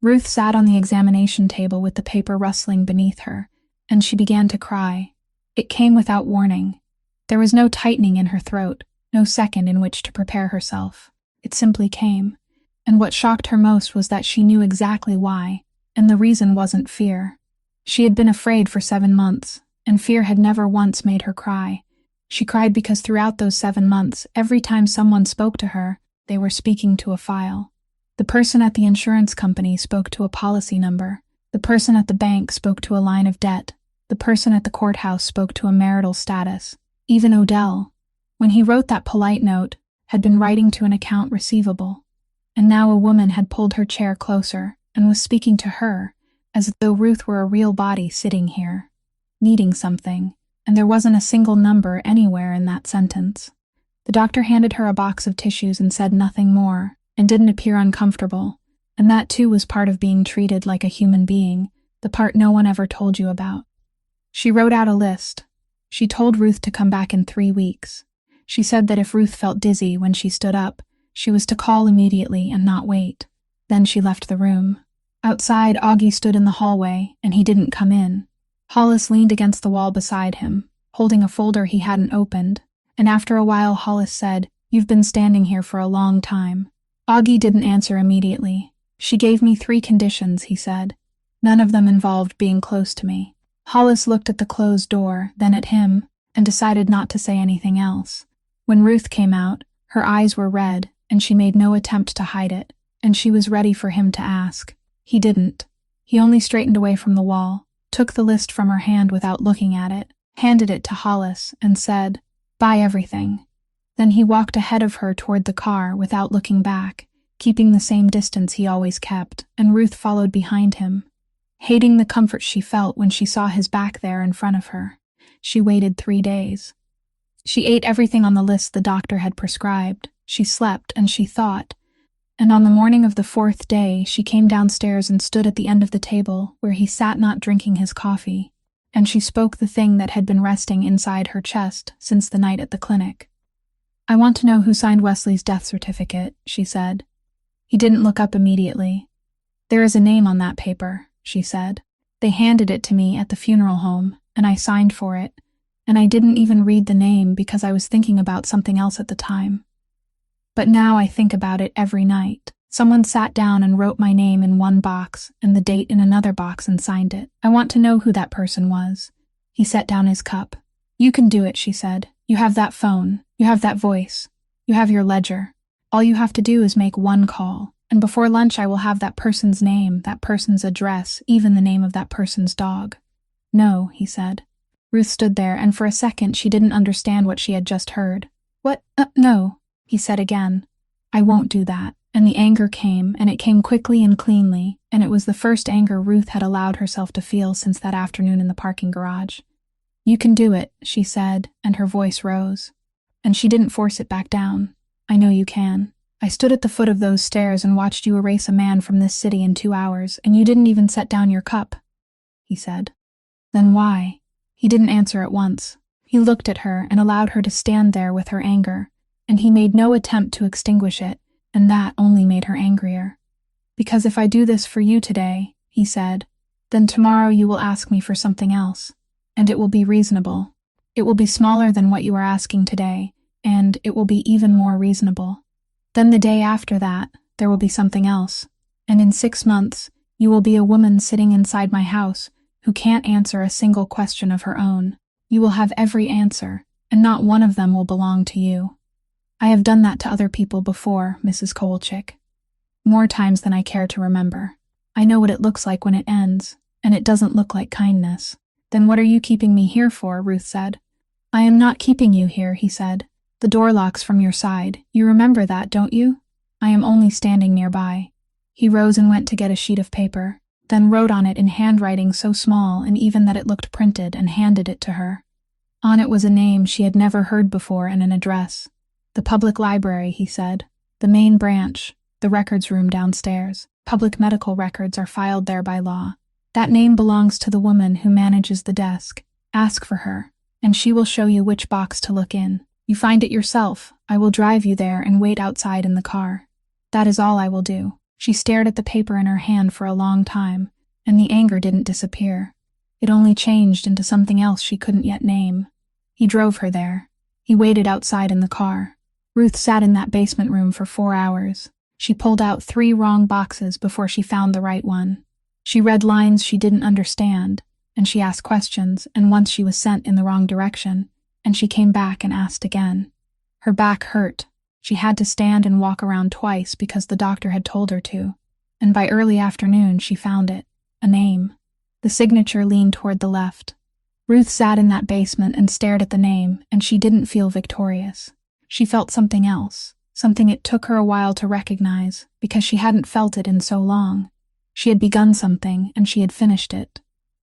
Ruth sat on the examination table with the paper rustling beneath her, and she began to cry. It came without warning. There was no tightening in her throat, no second in which to prepare herself. It simply came. And what shocked her most was that she knew exactly why, and the reason wasn't fear. She had been afraid for 7 months, and fear had never once made her cry. She cried because throughout those 7 months, every time someone spoke to her, they were speaking to a file. The person at the insurance company spoke to a policy number. The person at the bank spoke to a line of debt. The person at the courthouse spoke to a marital status. Even Odell, when he wrote that polite note, had been writing to an account receivable. And now a woman had pulled her chair closer and was speaking to her, as though Ruth were a real body sitting here, needing something, and there wasn't a single number anywhere in that sentence. The doctor handed her a box of tissues and said nothing more, and didn't appear uncomfortable, and that too was part of being treated like a human being, the part no one ever told you about. She wrote out a list. She told Ruth to come back in 3 weeks. She said that if Ruth felt dizzy when she stood up, she was to call immediately and not wait. Then she left the room. Outside, Augie stood in the hallway, and he didn't come in. Hollis leaned against the wall beside him, holding a folder he hadn't opened, and after a while Hollis said, "You've been standing here for a long time." Augie didn't answer immediately. "She gave me 3 conditions," he said. "None of them involved being close to me." Hollis looked at the closed door, then at him, and decided not to say anything else. When Ruth came out, her eyes were red, and she made no attempt to hide it, and she was ready for him to ask. He didn't. He only straightened away from the wall, took the list from her hand without looking at it, handed it to Hollis, and said, "Buy everything." Then he walked ahead of her toward the car without looking back, keeping the same distance he always kept, and Ruth followed behind him. Hating the comfort she felt when she saw his back there in front of her, she waited 3 days. She ate everything on the list the doctor had prescribed. She slept and she thought. And on the morning of the 4th day, she came downstairs and stood at the end of the table where he sat not drinking his coffee, and she spoke the thing that had been resting inside her chest since the night at the clinic. "I want to know who signed Wesley's death certificate," she said. He didn't look up immediately. "There is a name on that paper," she said. "They handed it to me at the funeral home, and I signed for it, and I didn't even read the name because I was thinking about something else at the time. But now I think about it every night. Someone sat down and wrote my name in one box and the date in another box and signed it. I want to know who that person was." He set down his cup. "You can do it," she said. "You have that phone. You have that voice. You have your ledger. All you have to do is make one call, and before lunch I will have that person's name, that person's address, even the name of that person's dog." "No," he said. Ruth stood there, and for a second she didn't understand what she had just heard. "What? No," he said again. "I won't do that." And the anger came, and it came quickly and cleanly, and it was the first anger Ruth had allowed herself to feel since that afternoon in the parking garage. "You can do it," she said, and her voice rose. And she didn't force it back down. "I know you can. I stood at the foot of those stairs and watched you erase a man from this city in 2 hours, and you didn't even set down your cup," he said. "Then why?" He didn't answer at once. He looked at her and allowed her to stand there with her anger, and he made no attempt to extinguish it, and that only made her angrier. "Because if I do this for you today," he said, "then tomorrow you will ask me for something else, and it will be reasonable. It will be smaller than what you are asking today, and it will be even more reasonable. Then the day after that, there will be something else, and in 6 months, you will be a woman sitting inside my house who can't answer a single question of her own. You will have every answer, and not one of them will belong to you. I have done that to other people before, Mrs. Kolchik. More times than I care to remember. I know what it looks like when it ends, and it doesn't look like kindness." "Then what are you keeping me here for?" Ruth said. "I am not keeping you here," he said. "The door locks from your side. You remember that, don't you? I am only standing nearby." He rose and went to get a sheet of paper, then wrote on it in handwriting so small and even that it looked printed, and handed it to her. On it was a name she had never heard before and an address. "The public library," he said. "The main branch, the records room downstairs. Public medical records are filed there by law. That name belongs to the woman who manages the desk. Ask for her, and she will show you which box to look in. You find it yourself. I will drive you there and wait outside in the car. That is all I will do." She stared at the paper in her hand for a long time, and the anger didn't disappear. It only changed into something else she couldn't yet name. He drove her there. He waited outside in the car. Ruth sat in that basement room for 4 hours. She pulled out 3 wrong boxes before she found the right one. She read lines she didn't understand, and she asked questions, and once she was sent in the wrong direction, and she came back and asked again. Her back hurt. She had to stand and walk around twice because the doctor had told her to, and by early afternoon she found it, a name. The signature leaned toward the left. Ruth sat in that basement and stared at the name, and she didn't feel victorious. She felt something else, something it took her a while to recognize, because she hadn't felt it in so long. She had begun something, and she had finished it.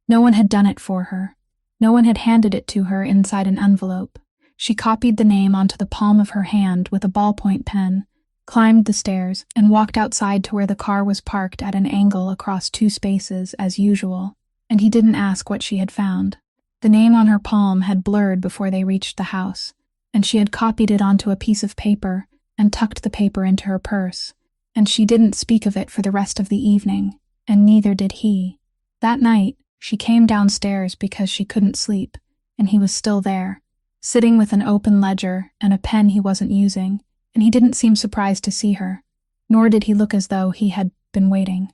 No one had done it for her. No one had handed it to her inside an envelope. She copied the name onto the palm of her hand with a ballpoint pen, climbed the stairs, and walked outside to where the car was parked at an angle across 2 spaces, as usual, and he didn't ask what she had found. The name on her palm had blurred before they reached the house, and she had copied it onto a piece of paper and tucked the paper into her purse, and she didn't speak of it for the rest of the evening, and neither did he. That night, she came downstairs because she couldn't sleep, and he was still there, sitting with an open ledger and a pen he wasn't using, and he didn't seem surprised to see her, nor did he look as though he had been waiting.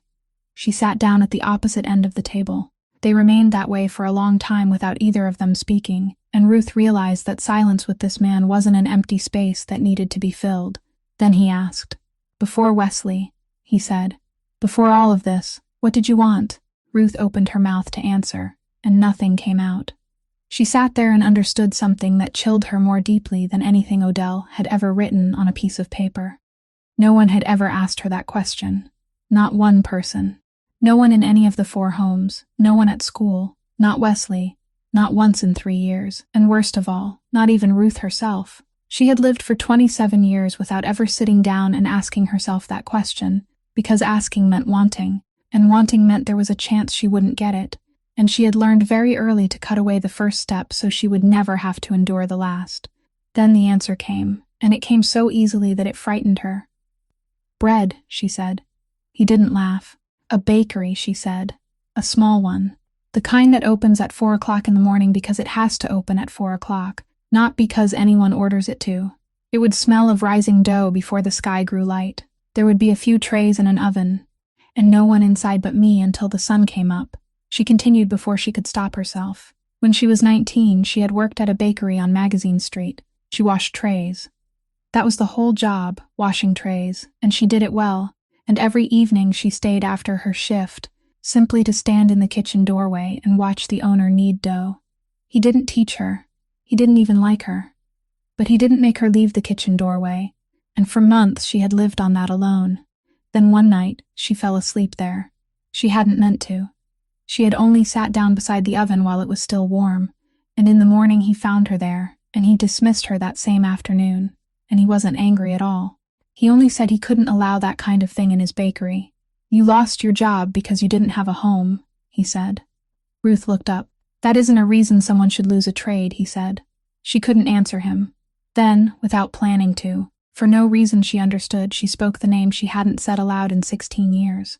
She sat down at the opposite end of the table. They remained that way for a long time without either of them speaking, and Ruth realized that silence with this man wasn't an empty space that needed to be filled. Then he asked, "Before Wesley," he said, "before all of this, what did you want?" Ruth opened her mouth to answer, and nothing came out. She sat there and understood something that chilled her more deeply than anything Odell had ever written on a piece of paper. No one had ever asked her that question. Not one person. No one in any of the 4 homes, no one at school, not Wesley, not once in 3 years, and worst of all, not even Ruth herself. She had lived for 27 years without ever sitting down and asking herself that question, because asking meant wanting, and wanting meant there was a chance she wouldn't get it, and she had learned very early to cut away the first step so she would never have to endure the last. Then the answer came, and it came so easily that it frightened her. "Bread," she said. He didn't laugh. "A bakery," she said. "A small one. The kind that opens at 4 o'clock in the morning because it has to open at 4 o'clock, not because anyone orders it to. It would smell of rising dough before the sky grew light. There would be a few trays and an oven, and no one inside but me until the sun came up." She continued before she could stop herself. When she was 19, she had worked at a bakery on Magazine Street. She washed trays. That was the whole job, washing trays, and she did it well, and every evening she stayed after her shift, simply to stand in the kitchen doorway and watch the owner knead dough. He didn't teach her. He didn't even like her. But he didn't make her leave the kitchen doorway, and for months she had lived on that alone. Then one night, she fell asleep there. She hadn't meant to. She had only sat down beside the oven while it was still warm, and in the morning he found her there, and he dismissed her that same afternoon, and he wasn't angry at all. He only said he couldn't allow that kind of thing in his bakery. "You lost your job because you didn't have a home," he said. Ruth looked up. "That isn't a reason someone should lose a trade," he said. She couldn't answer him. Then, without planning to, for no reason she understood, she spoke the name she hadn't said aloud in 16 years.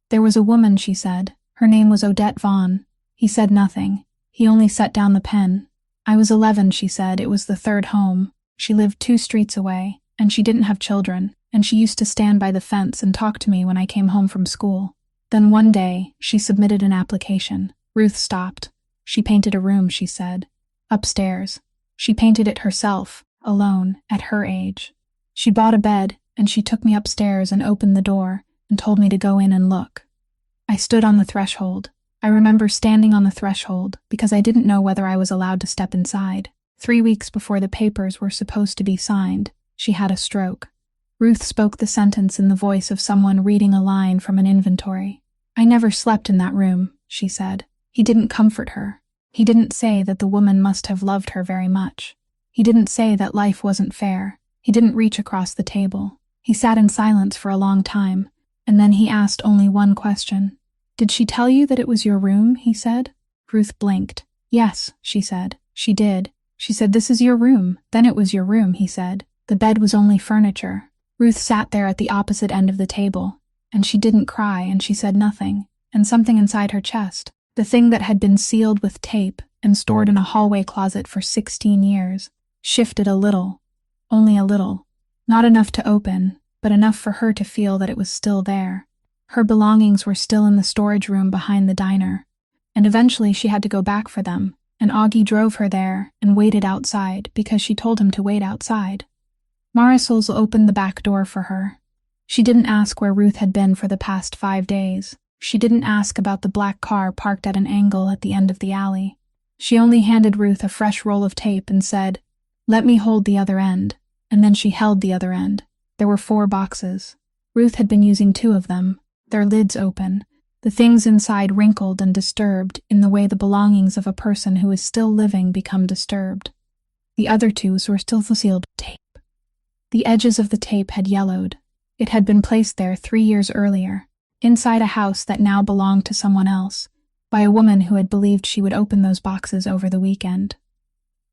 "There was a woman," she said. "Her name was Odette Vaughn." He said nothing. He only set down the pen. "I was 11, she said. It was the 3rd home. She lived 2 streets away, and she didn't have children, and she used to stand by the fence and talk to me when I came home from school. Then one day, she submitted an application." Ruth stopped. "She painted a room," she said. "Upstairs. She painted it herself, alone, at her age. She bought a bed, and she took me upstairs and opened the door and told me to go in and look. I stood on the threshold. I remember standing on the threshold because I didn't know whether I was allowed to step inside. 3 weeks before the papers were supposed to be signed, she had a stroke." Ruth spoke the sentence in the voice of someone reading a line from an inventory. "I never slept in that room," she said. He didn't comfort her. He didn't say that the woman must have loved her very much. He didn't say that life wasn't fair. He didn't reach across the table. He sat in silence for a long time, and then he asked only one question. "Did she tell you that it was your room?" he said. Ruth blinked. "Yes," she said. "She did. She said, 'This is your room.' Then it was your room," he said. "The bed was only furniture." Ruth sat there at the opposite end of the table, and she didn't cry and she said nothing, and something inside her chest, The thing that had been sealed with tape and stored in a hallway closet for 16 years, shifted a little, only a little. Not enough to open, but enough for her to feel that it was still there. Her belongings were still in the storage room behind the diner, and eventually she had to go back for them, and Augie drove her there and waited outside because she told him to wait outside. Marisol opened the back door for her. She didn't ask where Ruth had been for the past 5 days. She didn't ask about the black car parked at an angle at the end of the alley. She only handed Ruth a fresh roll of tape and said, "Let me hold the other end," and then she held the other end. There were 4 boxes. Ruth had been using 2 of them, their lids open, the things inside wrinkled and disturbed in the way the belongings of a person who is still living become disturbed. The other 2 were still sealed with tape. The edges of the tape had yellowed. It had been placed there 3 years earlier, inside a house that now belonged to someone else, by a woman who had believed she would open those boxes over the weekend.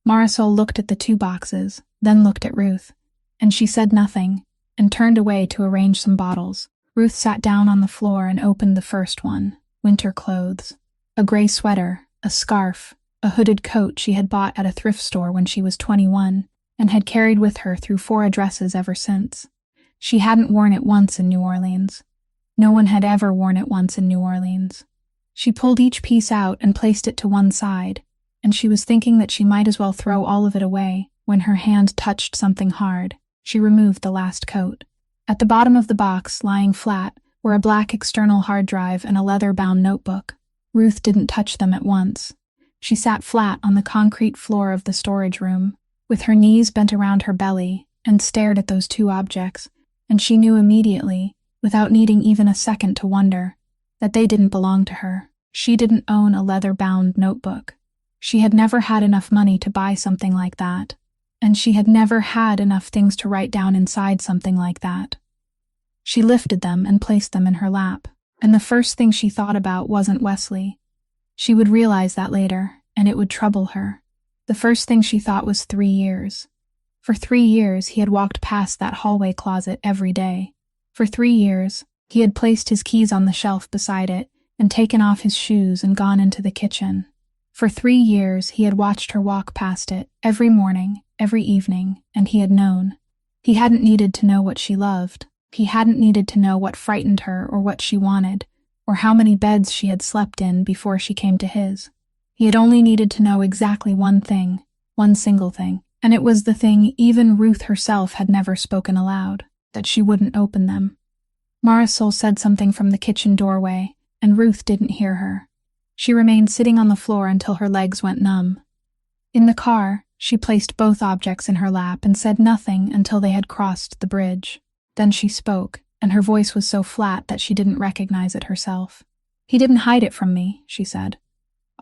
Marisol looked at the 2 boxes, then looked at Ruth, and she said nothing, and turned away to arrange some bottles. Ruth sat down on the floor and opened the first one, winter clothes. A gray sweater, a scarf, a hooded coat she had bought at a thrift store when she was 21, and had carried with her through 4 addresses ever since. She hadn't worn it once in New Orleans. No one had ever worn it once in New Orleans. She pulled each piece out and placed it to one side, and she was thinking that she might as well throw all of it away when her hand touched something hard. She removed the last coat. At the bottom of the box, lying flat, were a black external hard drive and a leather-bound notebook. Ruth didn't touch them at once. She sat flat on the concrete floor of the storage room, with her knees bent around her belly, and stared at those 2 objects, and she knew immediately, without needing even a second to wonder, that they didn't belong to her. She didn't own a leather-bound notebook. She had never had enough money to buy something like that, and she had never had enough things to write down inside something like that. She lifted them and placed them in her lap, and the first thing she thought about wasn't Wesley. She would realize that later, and it would trouble her. The first thing she thought was 3 years. For 3 years, he had walked past that hallway closet every day. For 3 years, he had placed his keys on the shelf beside it and taken off his shoes and gone into the kitchen. For 3 years, he had watched her walk past it every morning, every evening, and he had known. He hadn't needed to know what she loved. He hadn't needed to know what frightened her or what she wanted, or how many beds she had slept in before she came to his. He had only needed to know exactly one thing, one single thing, and it was the thing even Ruth herself had never spoken aloud, that she wouldn't open them. Marisol said something from the kitchen doorway, and Ruth didn't hear her. She remained sitting on the floor until her legs went numb. In the car, she placed both objects in her lap and said nothing until they had crossed the bridge. Then she spoke, and her voice was so flat that she didn't recognize it herself. "He didn't hide it from me," she said.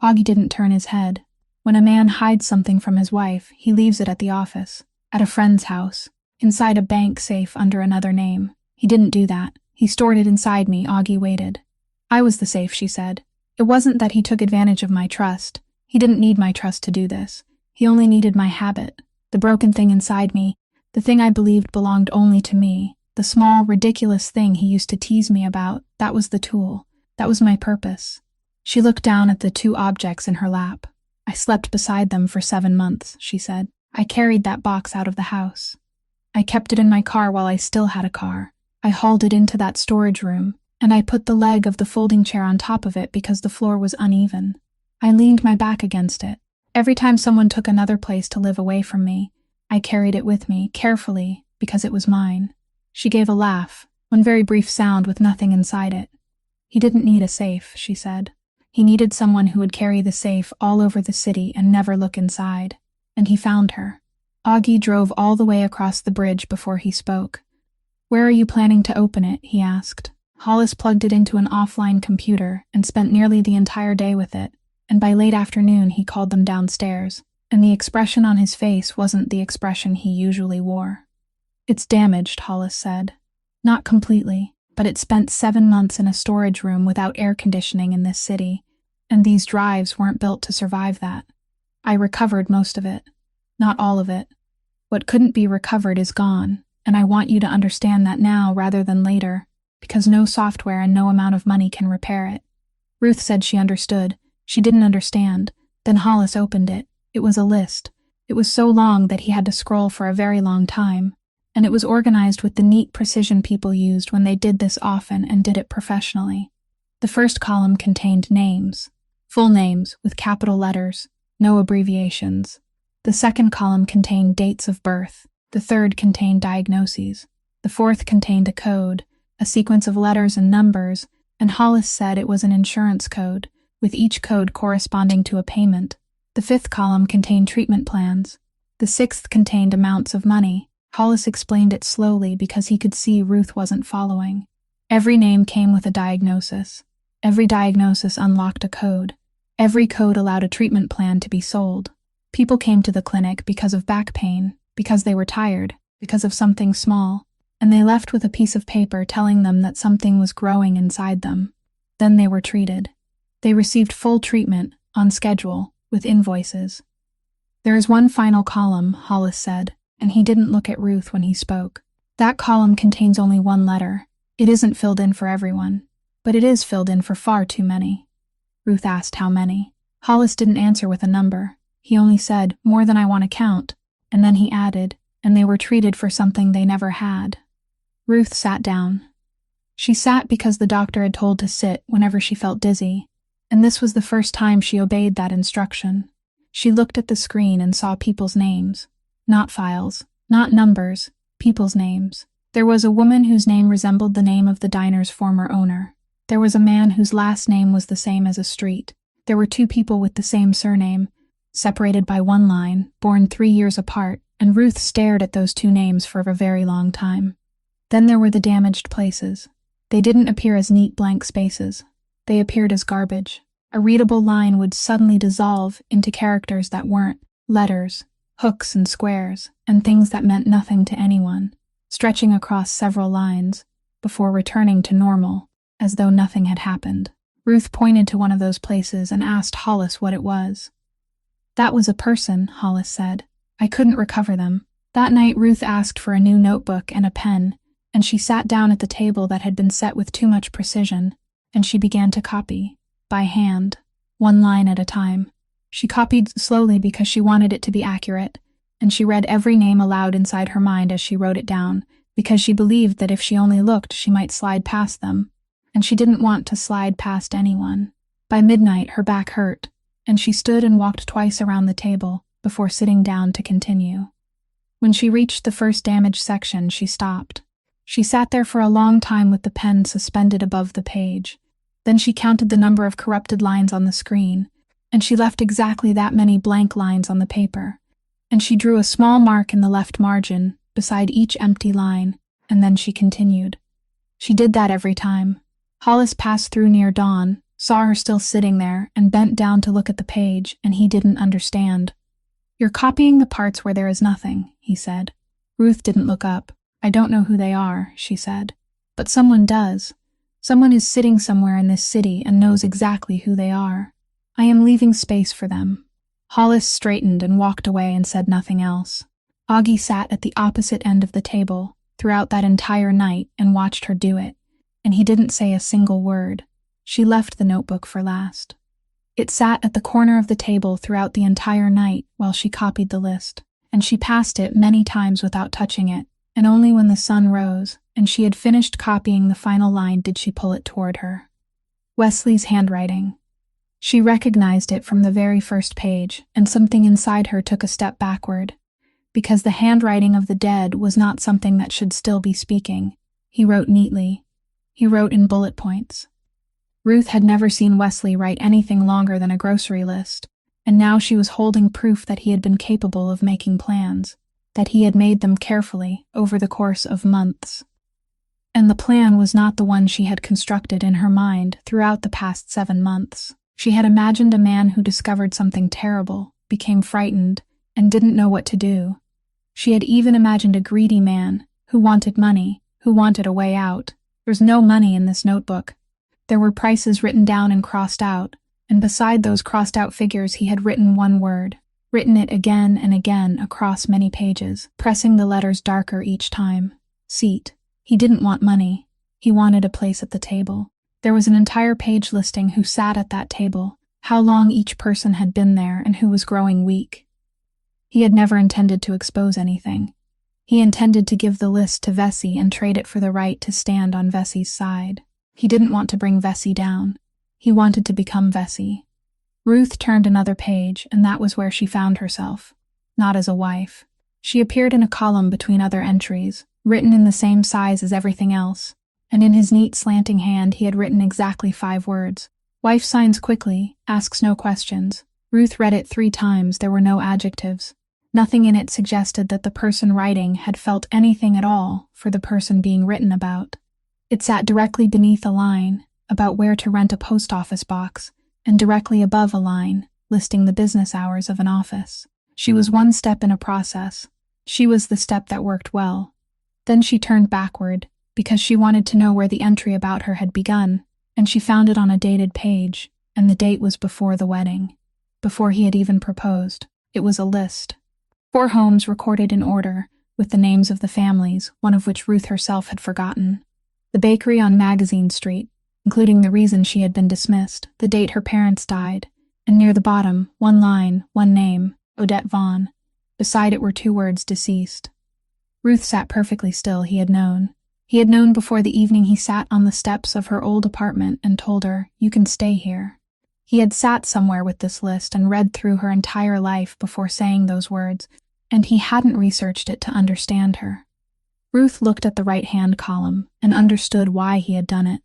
Augie didn't turn his head. When a man hides something from his wife, he leaves it at the office, at a friend's house, inside a bank safe under another name. He didn't do that. He stored it inside me. Augie waited. "I was the safe," she said. "It wasn't that he took advantage of my trust. He didn't need my trust to do this. He only needed my habit, the broken thing inside me, the thing I believed belonged only to me, the small, ridiculous thing he used to tease me about. That was the tool. That was my purpose." She looked down at the 2 objects in her lap. "I slept beside them for 7 months," she said. "I carried that box out of the house. I kept it in my car while I still had a car. I hauled it into that storage room, and I put the leg of the folding chair on top of it because the floor was uneven. I leaned my back against it. Every time someone took another place to live away from me, I carried it with me, carefully, because it was mine." She gave a laugh, one very brief sound with nothing inside it. "He didn't need a safe," she said. "He needed someone who would carry the safe all over the city and never look inside. And he found her." Augie drove all the way across the bridge before he spoke. "Where are you planning to open it?" he asked. Hollis plugged it into an offline computer and spent nearly the entire day with it, and by late afternoon he called them downstairs, and the expression on his face wasn't the expression he usually wore. "It's damaged," Hollis said. "Not completely, but it spent 7 months in a storage room without air conditioning in this city, and these drives weren't built to survive that. I recovered most of it. Not all of it. What couldn't be recovered is gone, and I want you to understand that now rather than later, because no software and no amount of money can repair it." Ruth said she understood, She didn't understand. Then Hollis opened it. It was a list. It was so long that he had to scroll for a very long time, and it was organized with the neat precision people used when they did this often and did it professionally. The first column contained names, full names with capital letters, no abbreviations. The second column contained dates of birth. The third contained diagnoses. The fourth contained a code, a sequence of letters and numbers, and Hollis said it was an insurance code, with each code corresponding to a payment. The fifth column contained treatment plans. The sixth contained amounts of money. Hollis explained it slowly because he could see Ruth wasn't following. Every name came with a diagnosis. Every diagnosis unlocked a code. Every code allowed a treatment plan to be sold. People came to the clinic because of back pain, because they were tired, because of something small, and they left with a piece of paper telling them that something was growing inside them. Then they were treated. They received full treatment, on schedule, with invoices. There is one final column, Hollis said, and he didn't look at Ruth when he spoke. That column contains only one letter. It isn't filled in for everyone, but it is filled in for far too many. Ruth asked how many. Hollis didn't answer with a number. He only said, more than I want to count, and then he added, and they were treated for something they never had. Ruth sat down. She sat because the doctor had told to sit whenever she felt dizzy, and this was the first time she obeyed that instruction. She looked at the screen and saw people's names. Not files, not numbers, people's names. There was a woman whose name resembled the name of the diner's former owner. There was a man whose last name was the same as a street. There were two people with the same surname, separated by one line, born 3 years apart, and Ruth stared at those two names for a very long time. Then there were the damaged places. They didn't appear as neat blank spaces. They appeared as garbage. A readable line would suddenly dissolve into characters that weren't, letters, hooks and squares, and things that meant nothing to anyone, stretching across several lines, before returning to normal, as though nothing had happened. Ruth pointed to one of those places and asked Hollis what it was. That was a person, Hollis said. I couldn't recover them. That night Ruth asked for a new notebook and a pen, and she sat down at the table that had been set with too much precision, and she began to copy, by hand, one line at a time. She copied slowly because she wanted it to be accurate, and she read every name aloud inside her mind as she wrote it down, because she believed that if she only looked, she might slide past them, and she didn't want to slide past anyone. By midnight, her back hurt, and she stood and walked twice around the table before sitting down to continue. When she reached the first damaged section, she stopped. She sat there for a long time with the pen suspended above the page. Then she counted the number of corrupted lines on the screen, and she left exactly that many blank lines on the paper. And she drew a small mark in the left margin, beside each empty line, and then she continued. She did that every time. Hollis passed through near dawn, saw her still sitting there, and bent down to look at the page, and he didn't understand. You're copying the parts where there is nothing, he said. Ruth didn't look up. I don't know who they are, she said. But someone does. Someone is sitting somewhere in this city and knows exactly who they are. I am leaving space for them. Hollis straightened and walked away and said nothing else. Augie sat at the opposite end of the table throughout that entire night and watched her do it, and he didn't say a single word. She left the notebook for last. It sat at the corner of the table throughout the entire night while she copied the list, and she passed it many times without touching it, and only when the sun rose and she had finished copying the final line did she pull it toward her. Wesley's handwriting. She recognized it from the very first page, and something inside her took a step backward, because the handwriting of the dead was not something that should still be speaking. He wrote neatly. He wrote in bullet points. Ruth had never seen Wesley write anything longer than a grocery list, and now she was holding proof that he had been capable of making plans, that he had made them carefully over the course of months. And the plan was not the one she had constructed in her mind throughout the past 7 months. She had imagined a man who discovered something terrible, became frightened, and didn't know what to do. She had even imagined a greedy man who wanted money, who wanted a way out. There was no money in this notebook. There were prices written down and crossed out, and beside those crossed-out figures he had written one word, written it again and again across many pages, pressing the letters darker each time. Seat. He didn't want money. He wanted a place at the table. There was an entire page listing who sat at that table, how long each person had been there and who was growing weak. He had never intended to expose anything. He intended to give the list to Vesey and trade it for the right to stand on Vesey's side. He didn't want to bring Vesey down. He wanted to become Vesey. Ruth turned another page, and that was where she found herself. Not as a wife. She appeared in a column between other entries, written in the same size as everything else, and in his neat slanting hand he had written exactly 5 words. Wife signs quickly, asks no questions. Ruth read it 3 times, there were no adjectives. Nothing in it suggested that the person writing had felt anything at all for the person being written about. It sat directly beneath a line about where to rent a post office box, and directly above a line listing the business hours of an office. She was one step in a process. She was the step that worked well. Then she turned backward, because she wanted to know where the entry about her had begun, and she found it on a dated page, and the date was before the wedding, before he had even proposed. It was a list. 4 homes recorded in order, with the names of the families, one of which Ruth herself had forgotten. The bakery on Magazine Street, including the reason she had been dismissed, the date her parents died, and near the bottom, 1 line, 1 name, Odette Vaughn. Beside it were 2 words, deceased. Ruth sat perfectly still. He had known. He had known before the evening he sat on the steps of her old apartment and told her, "You can stay here." He had sat somewhere with this list and read through her entire life before saying those words, and he hadn't researched it to understand her. Ruth looked at the right-hand column and understood why he had done it.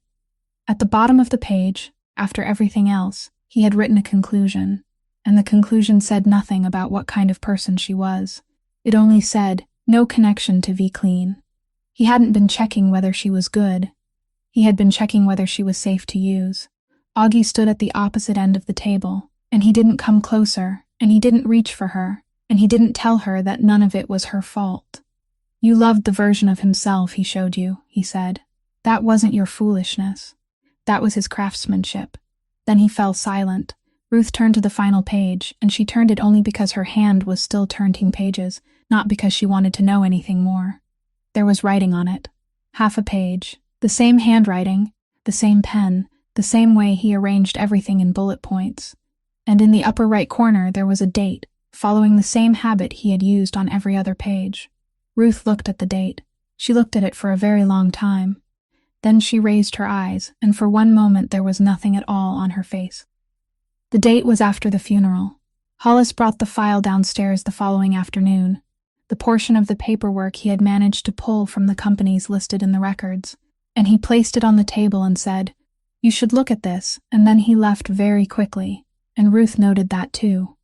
At the bottom of the page, after everything else, he had written a conclusion, and the conclusion said nothing about what kind of person she was. It only said, no connection to V. Clean. He hadn't been checking whether she was good. He had been checking whether she was safe to use. Augie stood at the opposite end of the table, and he didn't come closer, and he didn't reach for her, and he didn't tell her that none of it was her fault. You loved the version of himself he showed you, he said. That wasn't your foolishness. That was his craftsmanship. Then he fell silent. Ruth turned to the final page, and she turned it only because her hand was still turning pages, not because she wanted to know anything more. There was writing on it. Half a page. The same handwriting, the same pen, the same way he arranged everything in bullet points. And in the upper right corner there was a date, following the same habit he had used on every other page. Ruth looked at the date. She looked at it for a very long time. Then she raised her eyes, and for one moment there was nothing at all on her face. The date was after the funeral. Hollis brought the file downstairs the following afternoon, the portion of the paperwork he had managed to pull from the companies listed in the records, and he placed it on the table and said, "You should look at this," and then he left very quickly, and Ruth noted that too.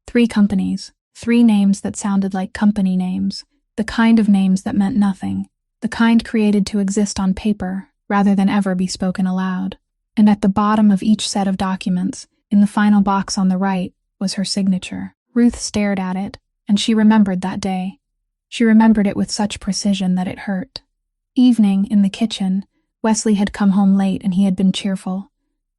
3 companies, 3 names that sounded like company names, the kind of names that meant nothing, the kind created to exist on paper rather than ever be spoken aloud. And at the bottom of each set of documents, in the final box on the right, was her signature. Ruth stared at it, and she remembered that day. She remembered it with such precision that it hurt. Evening, in the kitchen, Wesley had come home late and he had been cheerful,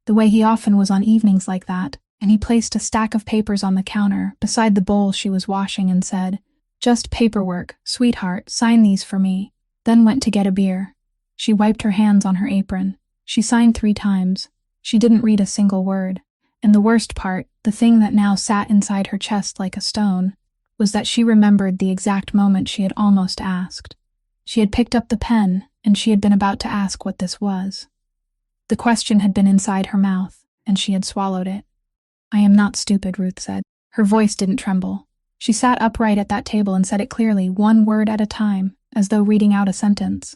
the way he often was on evenings like that, and he placed a stack of papers on the counter beside the bowl she was washing and said, "Just paperwork, sweetheart, sign these for me," then went to get a beer. She wiped her hands on her apron. She signed 3 times. She didn't read a single word. And the worst part, the thing that now sat inside her chest like a stone, was that she remembered the exact moment she had almost asked. She had picked up the pen, and she had been about to ask what this was. The question had been inside her mouth, and she had swallowed it. "I am not stupid," Ruth said. Her voice didn't tremble. She sat upright at that table and said it clearly, 1 word at a time, as though reading out a sentence.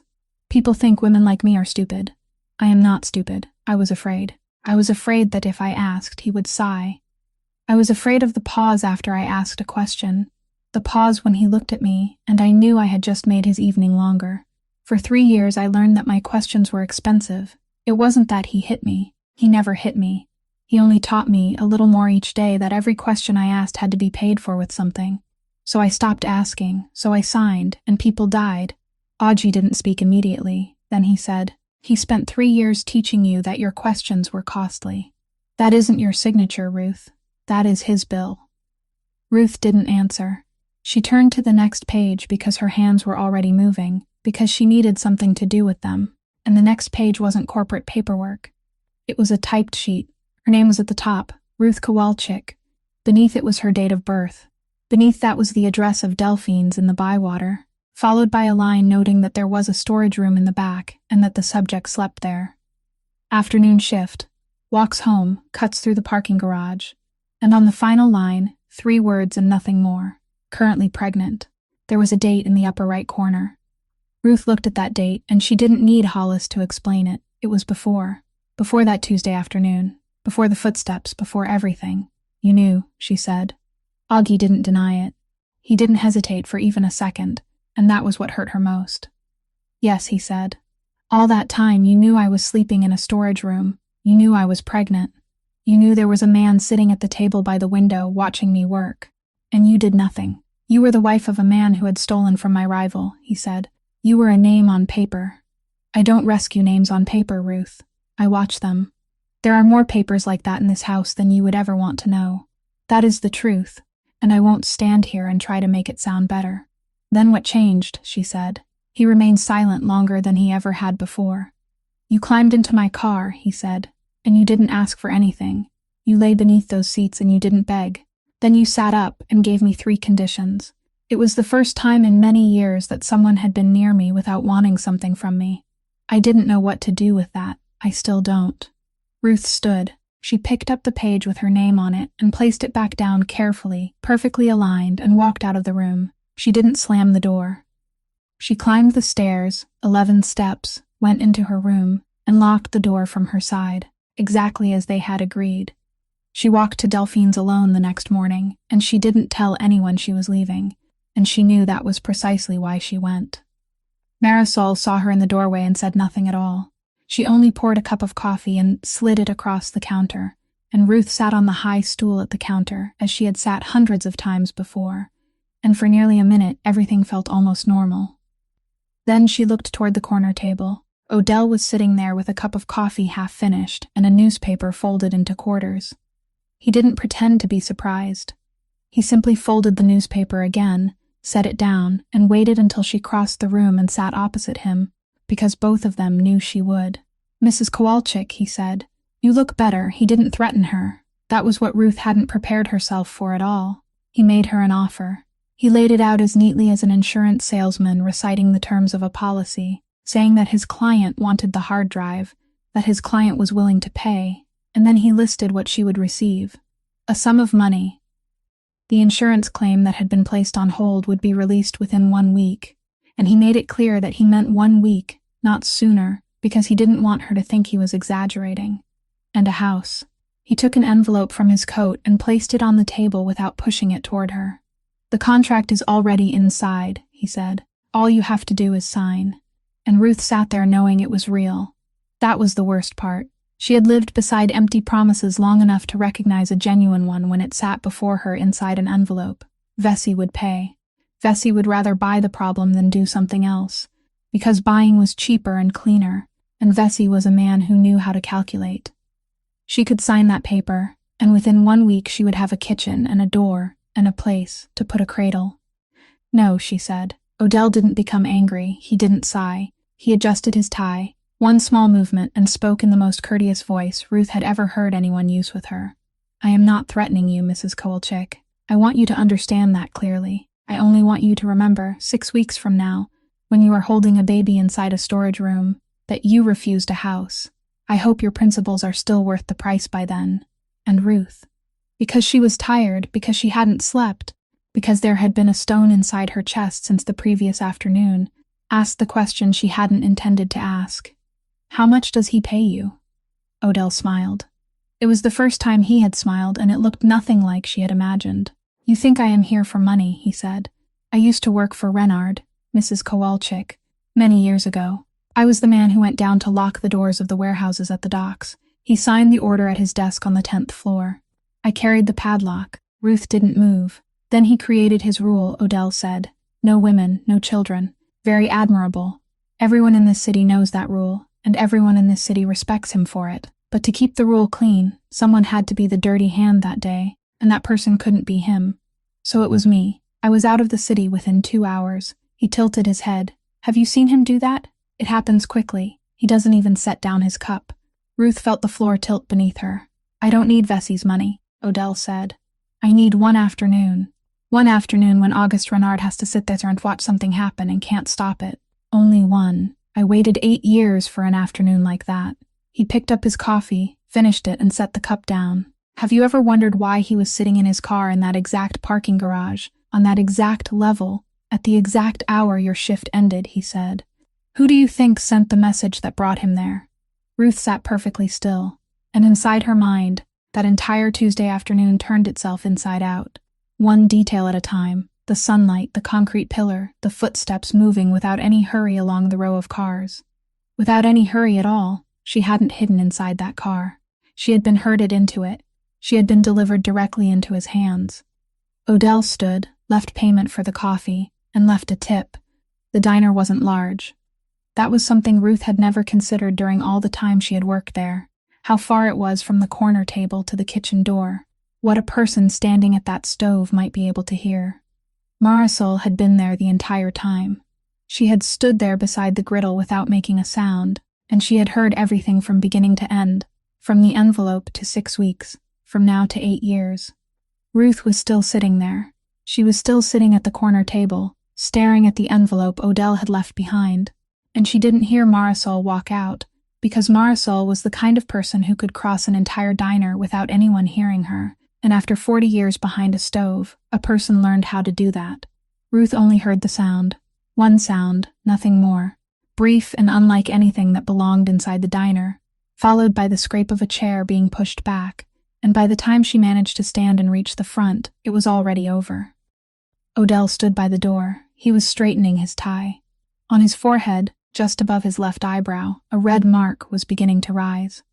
"People think women like me are stupid. I am not stupid. I was afraid. I was afraid that if I asked, he would sigh. I was afraid of the pause after I asked a question, the pause when he looked at me, and I knew I had just made his evening longer. For 3 years I learned that my questions were expensive. It wasn't that he hit me. He never hit me. He only taught me, a little more each day, that every question I asked had to be paid for with something. So I stopped asking, so I signed, and people died." Augie didn't speak immediately. Then he said, "He spent 3 years teaching you that your questions were costly. That isn't your signature, Ruth. That is his bill." Ruth didn't answer. She turned to the next page because her hands were already moving, because she needed something to do with them, and the next page wasn't corporate paperwork. It was a typed sheet. Her name was at the top, Ruth Kowalczyk. Beneath it was her date of birth. Beneath that was the address of Delphine's in the Bywater, followed by a line noting that there was a storage room in the back and that the subject slept there. Afternoon shift. Walks home, cuts through the parking garage. And on the final line, 3 words and nothing more. Currently pregnant. There was a date in the upper right corner. Ruth looked at that date, and she didn't need Hollis to explain it. It was before that Tuesday afternoon. Before the footsteps, before everything. You knew, she said. Augie didn't deny it. He didn't hesitate for even a second, and that was what hurt her most. Yes, he said. All that time you knew I was sleeping in a storage room. You knew I was pregnant. You knew there was a man sitting at the table by the window watching me work. And you did nothing. You were the wife of a man who had stolen from my rival, he said. You were a name on paper. I don't rescue names on paper, Ruth. I watch them. There are more papers like that in this house than you would ever want to know. That is the truth, and I won't stand here and try to make it sound better. Then what changed, she said. He remained silent longer than he ever had before. You climbed into my car, he said, and you didn't ask for anything. You lay beneath those seats and you didn't beg. Then you sat up and gave me 3 conditions. It was the first time in many years that someone had been near me without wanting something from me. I didn't know what to do with that. I still don't. Ruth stood. She picked up the page with her name on it and placed it back down carefully, perfectly aligned, and walked out of the room. She didn't slam the door. She climbed the stairs, 11 steps, went into her room, and locked the door from her side, exactly as they had agreed. She walked to Delphine's alone the next morning, and she didn't tell anyone she was leaving, and she knew that was precisely why she went. Marisol saw her in the doorway and said nothing at all. She only poured a cup of coffee and slid it across the counter, and Ruth sat on the high stool at the counter as she had sat hundreds of times before, and for nearly a minute everything felt almost normal. Then she looked toward the corner table. Odell was sitting there with a cup of coffee half finished and a newspaper folded into quarters. He didn't pretend to be surprised. He simply folded the newspaper again, set it down, and waited until she crossed the room and sat opposite him, because both of them knew she would. Mrs. Kowalczyk, he said. You look better. He didn't threaten her. That was what Ruth hadn't prepared herself for at all. He made her an offer. He laid it out as neatly as an insurance salesman reciting the terms of a policy, saying that his client wanted the hard drive, that his client was willing to pay, and then he listed what she would receive. A sum of money. The insurance claim that had been placed on hold would be released within 1 week, and he made it clear that he meant 1 week, not sooner, because he didn't want her to think he was exaggerating. And a house. He took an envelope from his coat and placed it on the table without pushing it toward her. The contract is already inside, he said. All you have to do is sign. And Ruth sat there knowing it was real. That was the worst part. She had lived beside empty promises long enough to recognize a genuine one when it sat before her inside an envelope. Vesey would pay. Vesey would rather buy the problem than do something else, because buying was cheaper and cleaner, and Vesey was a man who knew how to calculate. She could sign that paper, and within 1 week she would have a kitchen and a door and a place to put a cradle. No, she said. Odell didn't become angry. He didn't sigh. He adjusted his tie, one small movement, and spoke in the most courteous voice Ruth had ever heard anyone use with her. I am not threatening you, Mrs. Kowalczyk. I want you to understand that clearly. I only want you to remember, 6 weeks from now, when you are holding a baby inside a storage room, that you refused a house. I hope your principles are still worth the price by then. And Ruth. Because she was tired, because she hadn't slept, because there had been a stone inside her chest since the previous afternoon, asked the question she hadn't intended to ask. How much does he pay you? Odell smiled. It was the first time he had smiled, and it looked nothing like she had imagined. You think I am here for money, he said. I used to work for Renard, Mrs. Kowalczyk, many years ago. I was the man who went down to lock the doors of the warehouses at the docks. He signed the order at his desk on the 10th floor. I carried the padlock. Ruth didn't move. Then he created his rule, Odell said. No women, no children. Very admirable. Everyone in this city knows that rule, and everyone in this city respects him for it. But to keep the rule clean, someone had to be the dirty hand that day, and that person couldn't be him. So it was me. I was out of the city within 2 hours. He tilted his head. Have you seen him do that? It happens quickly. He doesn't even set down his cup. Ruth felt the floor tilt beneath her. I don't need Vesey's money. Odell said. I need one afternoon. One afternoon when August Renard has to sit there and watch something happen and can't stop it. Only one. I waited 8 years for an afternoon like that. He picked up his coffee, finished it, and set the cup down. Have you ever wondered why he was sitting in his car in that exact parking garage, on that exact level, at the exact hour your shift ended, he said. Who do you think sent the message that brought him there? Ruth sat perfectly still, and inside her mind, that entire Tuesday afternoon turned itself inside out. One detail at a time, the sunlight, the concrete pillar, the footsteps moving without any hurry along the row of cars. Without any hurry at all, she hadn't hidden inside that car. She had been herded into it. She had been delivered directly into his hands. Odell stood, left payment for the coffee, and left a tip. The diner wasn't large. That was something Ruth had never considered during all the time she had worked there. How far it was from the corner table to the kitchen door. What a person standing at that stove might be able to hear. Marisol had been there the entire time. She had stood there beside the griddle without making a sound, and she had heard everything from beginning to end, from the envelope to 6 weeks, from now to 8 years. Ruth was still sitting there. She was still sitting at the corner table, staring at the envelope Odell had left behind, and she didn't hear Marisol walk out, because Marisol was the kind of person who could cross an entire diner without anyone hearing her, and after 40 years behind a stove, a person learned how to do that. Ruth only heard the sound. One sound, nothing more. Brief and unlike anything that belonged inside the diner, followed by the scrape of a chair being pushed back, and by the time she managed to stand and reach the front, it was already over. Odell stood by the door. He was straightening his tie. On his forehead, just above his left eyebrow, a red mark was beginning to rise.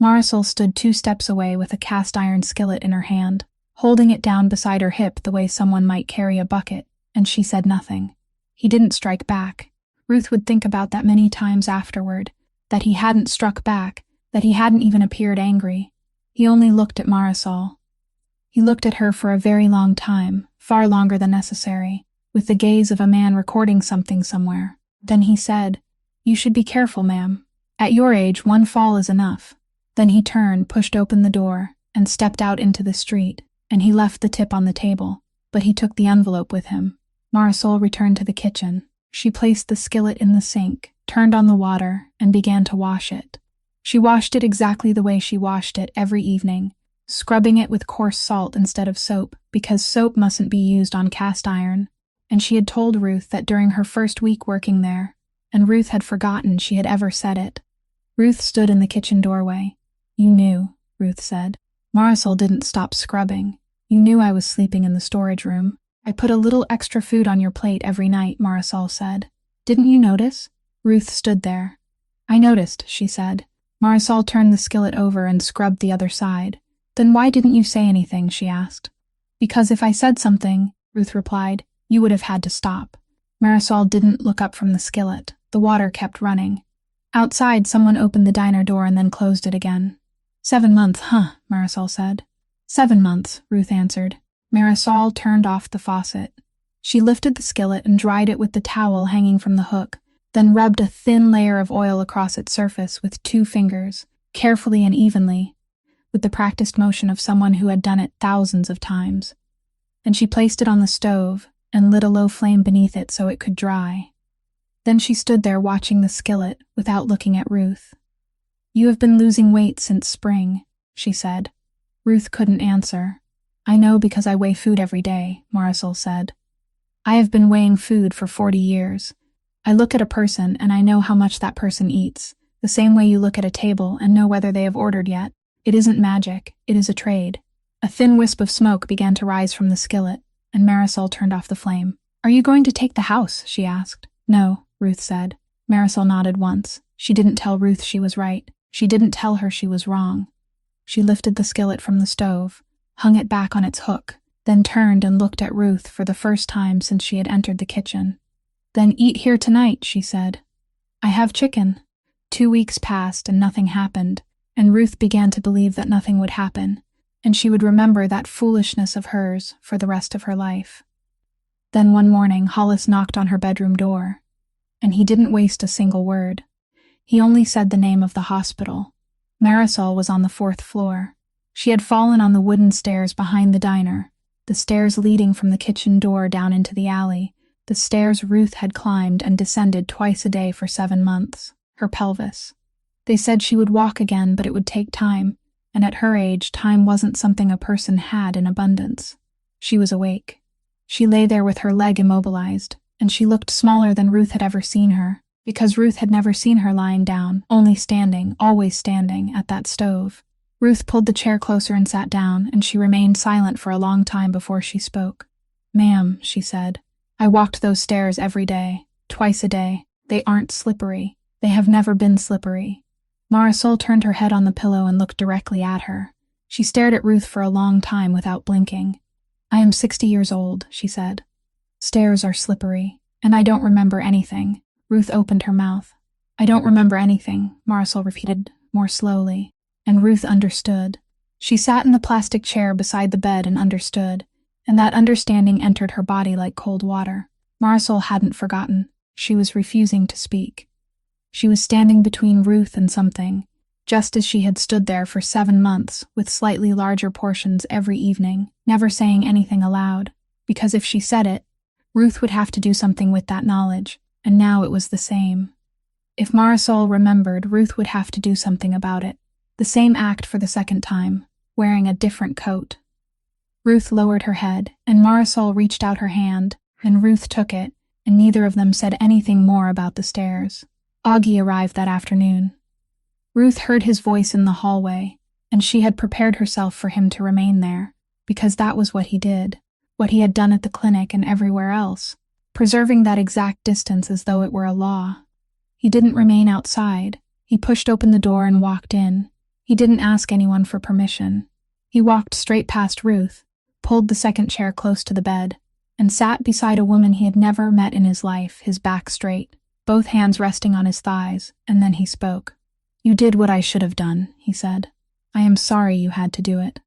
Marisol stood 2 steps away with a cast-iron skillet in her hand, holding it down beside her hip the way someone might carry a bucket, and she said nothing. He didn't strike back. Ruth would think about that many times afterward, that he hadn't struck back, that he hadn't even appeared angry. He only looked at Marisol. He looked at her for a very long time, far longer than necessary, with the gaze of a man recording something somewhere. Then he said, "You should be careful, ma'am. At your age, one fall is enough." Then he turned, pushed open the door, and stepped out into the street, and he left the tip on the table, but he took the envelope with him. Marisol returned to the kitchen. She placed the skillet in the sink, turned on the water, and began to wash it. She washed it exactly the way she washed it every evening, scrubbing it with coarse salt instead of soap, because soap mustn't be used on cast iron, and she had told Ruth that during her first week working there, and Ruth had forgotten she had ever said it. Ruth stood in the kitchen doorway. "You knew," Ruth said. "Marisol didn't stop scrubbing. You knew I was sleeping in the storage room. I put a little extra food on your plate every night," Marisol said. "Didn't you notice?" Ruth stood there. "I noticed," she said. Marisol turned the skillet over and scrubbed the other side. "Then why didn't you say anything?" she asked. "Because if I said something," Ruth replied, "you would have had to stop." Marisol didn't look up from the skillet. The water kept running. Outside, someone opened the diner door and then closed it again. 7 months, huh? Marisol said. 7 months, Ruth answered. Marisol turned off the faucet. She lifted the skillet and dried it with the towel hanging from the hook, then rubbed a thin layer of oil across its surface with 2 fingers, carefully and evenly, with the practiced motion of someone who had done it thousands of times. And she placed it on the stove and lit a low flame beneath it so it could dry. Then she stood there watching the skillet without looking at Ruth. "You have been losing weight since spring," she said. Ruth couldn't answer. "I know because I weigh food every day," Marisol said. "I have been weighing food for 40 years. I look at a person and I know how much that person eats, the same way you look at a table and know whether they have ordered yet. It isn't magic, it is a trade." A thin wisp of smoke began to rise from the skillet, and Marisol turned off the flame. "Are you going to take the house?" she asked. "No," Ruth said. Marisol nodded once. She didn't tell Ruth she was right. She didn't tell her she was wrong. She lifted the skillet from the stove, hung it back on its hook, then turned and looked at Ruth for the first time since she had entered the kitchen. "Then eat here tonight," she said. "I have chicken." 2 weeks passed and nothing happened, and Ruth began to believe that nothing would happen, and she would remember that foolishness of hers for the rest of her life. Then one morning, Hollis knocked on her bedroom door, and he didn't waste a single word. He only said the name of the hospital. Marisol was on the 4th floor. She had fallen on the wooden stairs behind the diner, the stairs leading from the kitchen door down into the alley, the stairs Ruth had climbed and descended twice a day for 7 months, her pelvis. They said she would walk again, but it would take time, and at her age, time wasn't something a person had in abundance. She was awake. She lay there with her leg immobilized, and she looked smaller than Ruth had ever seen her, because Ruth had never seen her lying down, only standing, always standing, at that stove. Ruth pulled the chair closer and sat down, and she remained silent for a long time before she spoke. "Ma'am," she said, "I walked those stairs every day, twice a day. They aren't slippery. They have never been slippery." Marisol turned her head on the pillow and looked directly at her. She stared at Ruth for a long time without blinking. "I am 60 years old," she said. "Stairs are slippery, and I don't remember anything." Ruth opened her mouth. "I don't remember anything," Marisol repeated, more slowly, and Ruth understood. She sat in the plastic chair beside the bed and understood, and that understanding entered her body like cold water. Marisol hadn't forgotten. She was refusing to speak. She was standing between Ruth and something, just as she had stood there for 7 months, with slightly larger portions every evening, never saying anything aloud, because if she said it, Ruth would have to do something with that knowledge, and now it was the same. If Marisol remembered, Ruth would have to do something about it. The same act for the second time, wearing a different coat. Ruth lowered her head, and Marisol reached out her hand, and Ruth took it, and neither of them said anything more about the stairs. Augie arrived that afternoon. Ruth heard his voice in the hallway, and she had prepared herself for him to remain there, because that was what he did, what he had done at the clinic and everywhere else, preserving that exact distance as though it were a law. He didn't remain outside. He pushed open the door and walked in. He didn't ask anyone for permission. He walked straight past Ruth, pulled the second chair close to the bed, and sat beside a woman he had never met in his life, his back straight, both hands resting on his thighs, and then he spoke. "You did what I should have done," he said. "I am sorry you had to do it."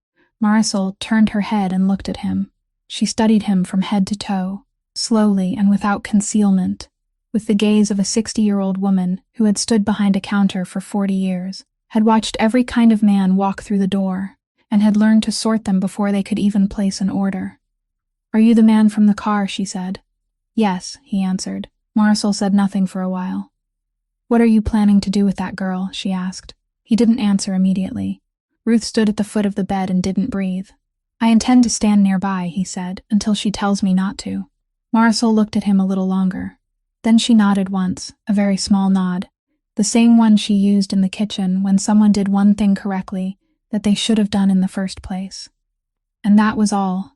Marisol turned her head and looked at him. She studied him from head to toe, slowly and without concealment, with the gaze of a 60-year-old woman who had stood behind a counter for 40 years, had watched every kind of man walk through the door, and had learned to sort them before they could even place an order. "Are you the man from the car?" she said. "Yes," he answered. Marisol said nothing for a while. "What are you planning to do with that girl?" she asked. He didn't answer immediately. Ruth stood at the foot of the bed and didn't breathe. "I intend to stand nearby," he said, "until she tells me not to." Marisol looked at him a little longer. Then she nodded once, a very small nod, the same one she used in the kitchen when someone did one thing correctly that they should have done in the first place. And that was all.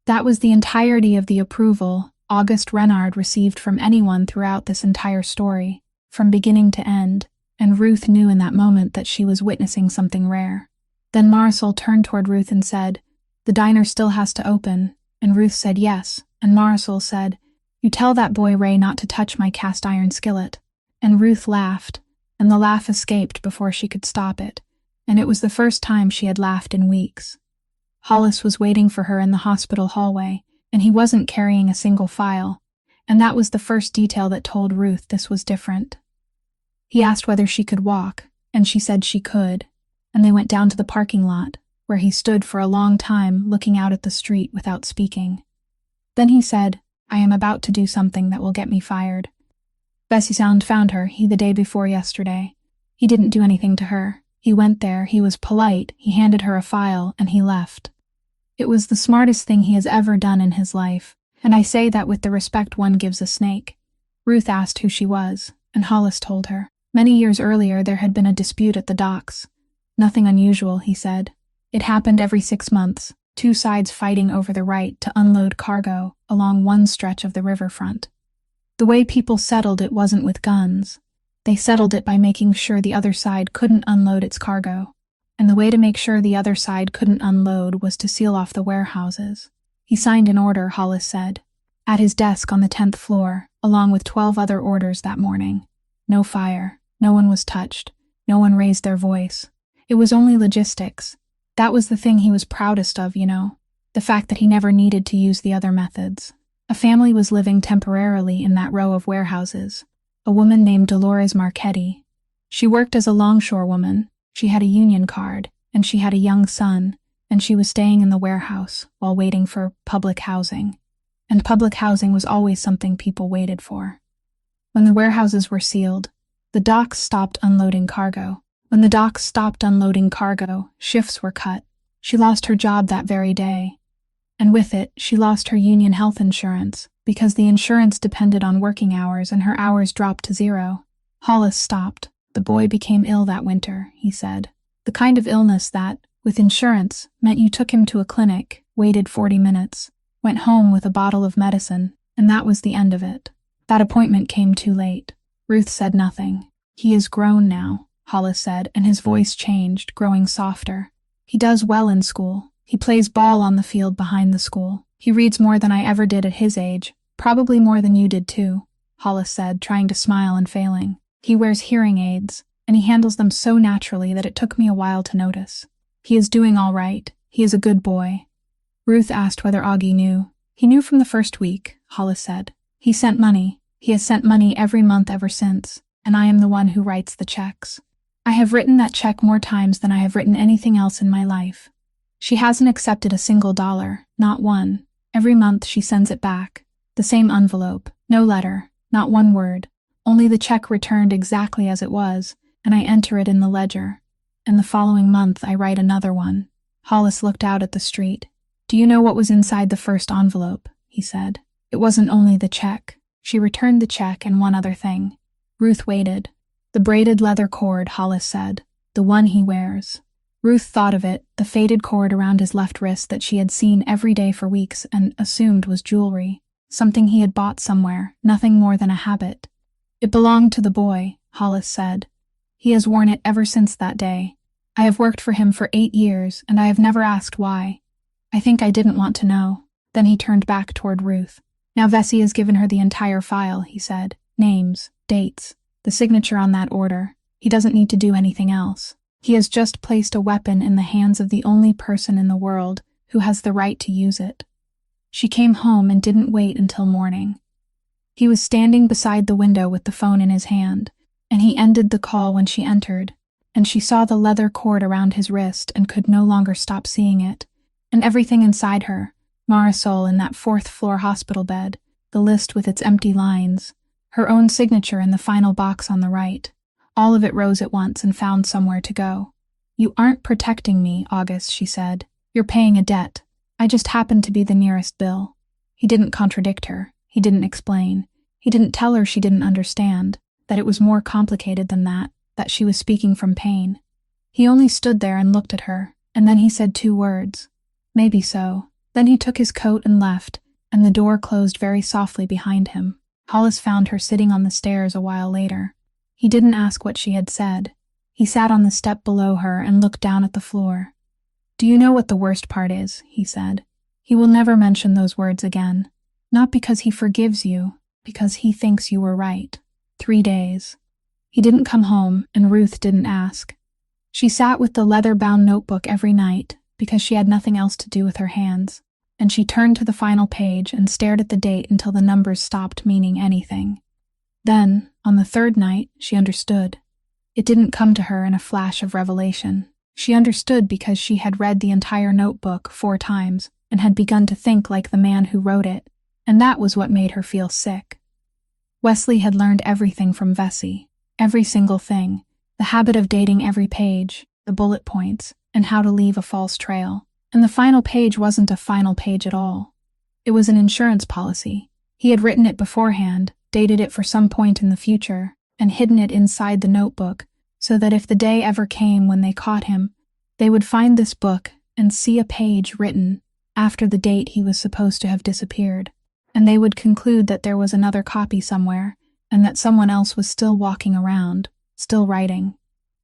That was the entirety of the approval Auguste Renard received from anyone throughout this entire story, from beginning to end, and Ruth knew in that moment that she was witnessing something rare. Then Marisol turned toward Ruth and said, "The diner still has to open," and Ruth said yes, and Marisol said, "You tell that boy Ray not to touch my cast iron skillet." And Ruth laughed, and the laugh escaped before she could stop it, and it was the first time she had laughed in weeks. Hollis was waiting for her in the hospital hallway, and he wasn't carrying a single file, and that was the first detail that told Ruth this was different. He asked whether she could walk, and she said she could, and they went down to the parking lot, where he stood for a long time looking out at the street without speaking. Then he said, "I am about to do something that will get me fired." Bessie Sound found her, the day before yesterday. He didn't do anything to her. He went there, he was polite, he handed her a file, and he left. It was the smartest thing he has ever done in his life, and I say that with the respect one gives a snake. Ruth asked who she was, and Hollis told her. Many years earlier there had been a dispute at the docks. Nothing unusual, he said. It happened every 6 months, 2 sides fighting over the right to unload cargo along one stretch of the riverfront. The way people settled it wasn't with guns. They settled it by making sure the other side couldn't unload its cargo. And the way to make sure the other side couldn't unload was to seal off the warehouses. He signed an order, Hollis said, at his desk on the 10th floor, along with 12 other orders that morning. No fire. No one was touched. No one raised their voice. It was only logistics. That was the thing he was proudest of, the fact that he never needed to use the other methods. A family was living temporarily in that row of warehouses. A woman named Dolores Marchetti. She worked as a longshorewoman. She had a union card, and she had a young son, and she was staying in the warehouse while waiting for public housing. And public housing was always something people waited for. When the warehouses were sealed, the docks stopped unloading cargo. When the docks stopped unloading cargo, shifts were cut. She lost her job that very day. And with it, she lost her union health insurance, because the insurance depended on working hours and her hours dropped to zero. Hollis stopped. The boy became ill that winter, he said. The kind of illness that, with insurance, meant you took him to a clinic, waited 40 minutes, went home with a bottle of medicine, and that was the end of it. That appointment came too late. Ruth said nothing. He is grown now, Hollis said, and his voice changed, growing softer. He does well in school. He plays ball on the field behind the school. He reads more than I ever did at his age, probably more than you did too, Hollis said, trying to smile and failing. He wears hearing aids, and he handles them so naturally that it took me a while to notice. He is doing all right. He is a good boy. Ruth asked whether Augie knew. He knew from the first week, Hollis said. He sent money. He has sent money every month ever since, and I am the one who writes the checks. I have written that check more times than I have written anything else in my life. She hasn't accepted a single dollar, not one. Every month she sends it back. The same envelope, no letter, not one word. Only the check returned exactly as it was, and I enter it in the ledger. And the following month I write another one. Hollis looked out at the street. Do you know what was inside the first envelope? He said. It wasn't only the check. She returned the check and one other thing. Ruth waited. The braided leather cord, Hollis said. The one he wears. Ruth thought of it, the faded cord around his left wrist that she had seen every day for weeks and assumed was jewelry. Something he had bought somewhere, nothing more than a habit. It belonged to the boy, Hollis said. He has worn it ever since that day. I have worked for him for 8 years, and I have never asked why. I think I didn't want to know. Then he turned back toward Ruth. Now Vesey has given her the entire file, he said. Names, dates, the signature on that order. He doesn't need to do anything else. He has just placed a weapon in the hands of the only person in the world who has the right to use it. She came home and didn't wait until morning. He was standing beside the window with the phone in his hand, and he ended the call when she entered, and she saw the leather cord around his wrist and could no longer stop seeing it, and everything inside her, Marisol in that 4th-floor hospital bed, the list with its empty lines, her own signature in the final box on the right. All of it rose at once and found somewhere to go. You aren't protecting me, August, she said. You're paying a debt. I just happened to be the nearest bill. He didn't contradict her. He didn't explain. He didn't tell her she didn't understand, that it was more complicated than that she was speaking from pain. He only stood there and looked at her, and then he said 2 words. Maybe so. Then he took his coat and left, and the door closed very softly behind him. Hollis found her sitting on the stairs a while later. He didn't ask what she had said. He sat on the step below her and looked down at the floor. Do you know what the worst part is? He said. He will never mention those words again. Not because he forgives you, because he thinks you were right. 3 days. He didn't come home, and Ruth didn't ask. She sat with the leather-bound notebook every night, because she had nothing else to do with her hands, and she turned to the final page and stared at the date until the numbers stopped meaning anything. Then, on the 3rd night, she understood. It didn't come to her in a flash of revelation. She understood because she had read the entire notebook 4 times and had begun to think like the man who wrote it, and that was what made her feel sick. Wesley had learned everything from Vesey, every single thing, the habit of dating every page, the bullet points, and how to leave a false trail. And the final page wasn't a final page at all. It was an insurance policy. He had written it beforehand, dated it for some point in the future, and hidden it inside the notebook, so that if the day ever came when they caught him, they would find this book and see a page written after the date he was supposed to have disappeared, and they would conclude that there was another copy somewhere, and that someone else was still walking around, still writing.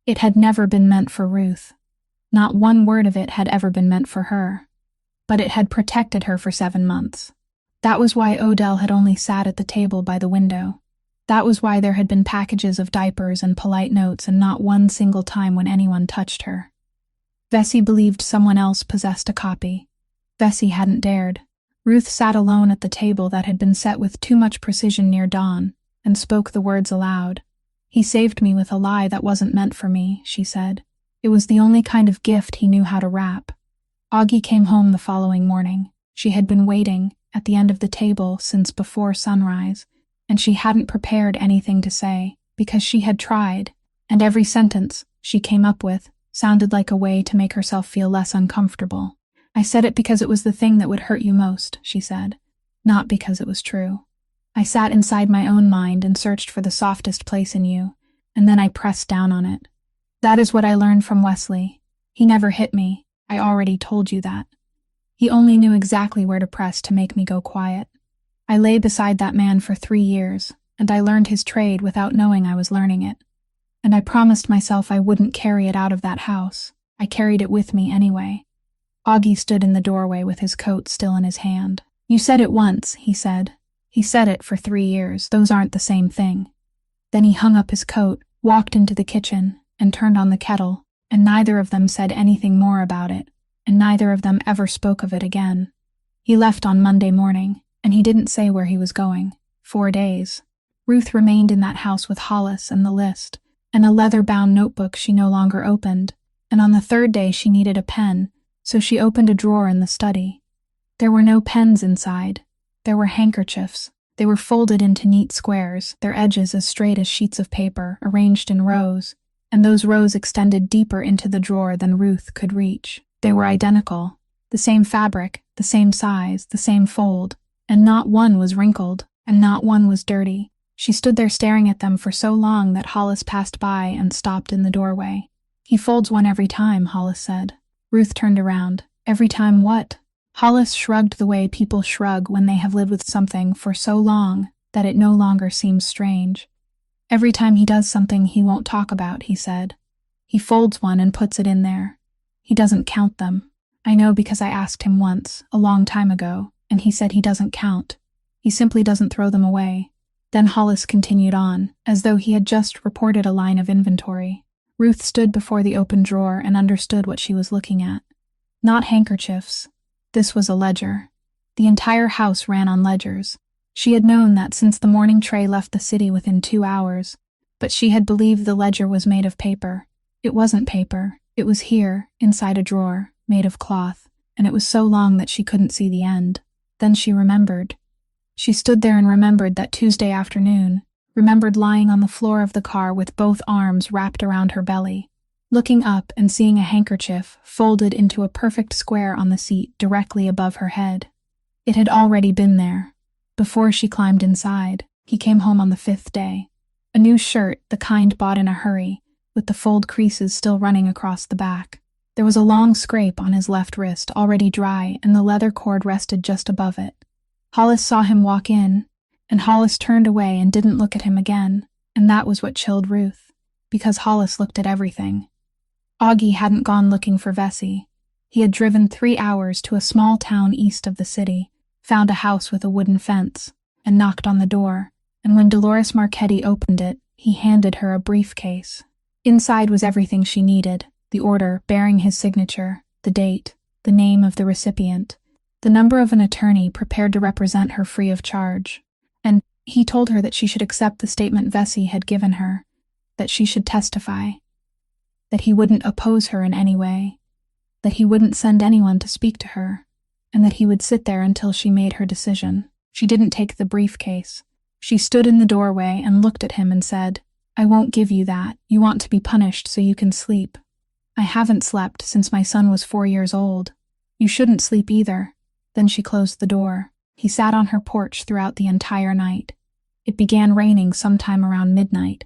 It had never been meant for Ruth. Not one word of it had ever been meant for her. But it had protected her for 7 months. That was why Odell had only sat at the table by the window. That was why there had been packages of diapers and polite notes and not one single time when anyone touched her. Vesey believed someone else possessed a copy. Vesey hadn't dared. Ruth sat alone at the table that had been set with too much precision near dawn, and spoke the words aloud. He saved me with a lie that wasn't meant for me, she said. It was the only kind of gift he knew how to wrap. Augie came home the following morning. She had been waiting at the end of the table since before sunrise, and she hadn't prepared anything to say because she had tried, and every sentence she came up with sounded like a way to make herself feel less uncomfortable. I said it because it was the thing that would hurt you most, she said, not because it was true. I sat inside my own mind and searched for the softest place in you, and then I pressed down on it. That is what I learned from Wesley. He never hit me. I already told you that. He only knew exactly where to press to make me go quiet. I lay beside that man for 3 years, and I learned his trade without knowing I was learning it. And I promised myself I wouldn't carry it out of that house. I carried it with me anyway. Augie stood in the doorway with his coat still in his hand. You said it once, he said. He said it for 3 years. Those aren't the same thing. Then he hung up his coat, walked into the kitchen, and turned on the kettle, and neither of them said anything more about it, and neither of them ever spoke of it again. He left on Monday morning, and he didn't say where he was going. 4 days. Ruth remained in that house with Hollis and the list, and a leather-bound notebook she no longer opened, and on the 3rd day she needed a pen, so she opened a drawer in the study. There were no pens inside. There were handkerchiefs. They were folded into neat squares, their edges as straight as sheets of paper, arranged in rows, and those rows extended deeper into the drawer than Ruth could reach. They were identical, the same fabric, the same size, the same fold, and not one was wrinkled, and not one was dirty. She stood there staring at them for so long that Hollis passed by and stopped in the doorway. He folds one every time, Hollis said. Ruth turned around. Every time what? Hollis shrugged the way people shrug when they have lived with something for so long that it no longer seems strange. Every time he does something he won't talk about, he said. He folds one and puts it in there. He doesn't count them. I know because I asked him once, a long time ago, and he said he doesn't count. He simply doesn't throw them away. Then Hollis continued on, as though he had just reported a line of inventory. Ruth stood before the open drawer and understood what she was looking at. Not handkerchiefs. This was a ledger. The entire house ran on ledgers. She had known that since the morning tray left the city within 2 hours, but she had believed the ledger was made of paper. It wasn't paper. It was here, inside a drawer, made of cloth, and it was so long that she couldn't see the end. Then she remembered. She stood there and remembered that Tuesday afternoon, remembered lying on the floor of the car with both arms wrapped around her belly, looking up and seeing a handkerchief folded into a perfect square on the seat directly above her head. It had already been there. Before she climbed inside, he came home on the 5th day. A new shirt, the kind bought in a hurry, with the fold creases still running across the back. There was a long scrape on his left wrist, already dry, and the leather cord rested just above it. Hollis saw him walk in, and Hollis turned away and didn't look at him again, and that was what chilled Ruth, because Hollis looked at everything. Augie hadn't gone looking for Vesey. He had driven 3 hours to a small town east of the city, found a house with a wooden fence, and knocked on the door, and when Dolores Marchetti opened it, he handed her a briefcase. Inside was everything she needed, the order bearing his signature, the date, the name of the recipient, the number of an attorney prepared to represent her free of charge, and he told her that she should accept the statement Vesey had given her, that she should testify, that he wouldn't oppose her in any way, that he wouldn't send anyone to speak to her, and that he would sit there until she made her decision. She didn't take the briefcase. She stood in the doorway and looked at him and said, I won't give you that. You want to be punished so you can sleep. I haven't slept since my son was 4 years old. You shouldn't sleep either. Then she closed the door. He sat on her porch throughout the entire night. It began raining sometime around midnight.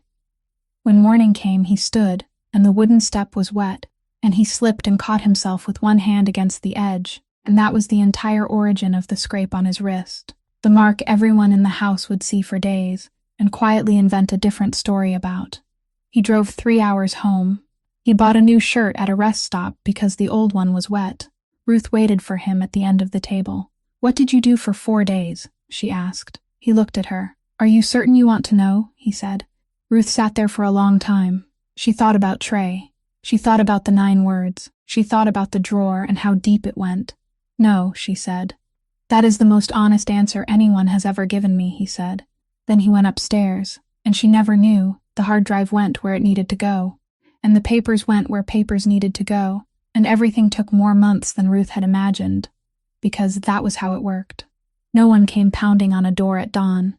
When morning came, he stood, and the wooden step was wet, and he slipped and caught himself with one hand against the edge, and that was the entire origin of the scrape on his wrist, the mark everyone in the house would see for days, and quietly invent a different story about. He drove 3 hours home. He bought a new shirt at a rest stop because the old one was wet. Ruth waited for him at the end of the table. What did you do for 4 days? She asked. He looked at her. Are you certain you want to know? He said. Ruth sat there for a long time. She thought about Trey. She thought about the 9 words. She thought about the drawer and how deep it went. No, she said. That is the most honest answer anyone has ever given me, he said. Then he went upstairs, and she never knew. The hard drive went where it needed to go, and the papers went where papers needed to go, and everything took more months than Ruth had imagined, because that was how it worked. No one came pounding on a door at dawn.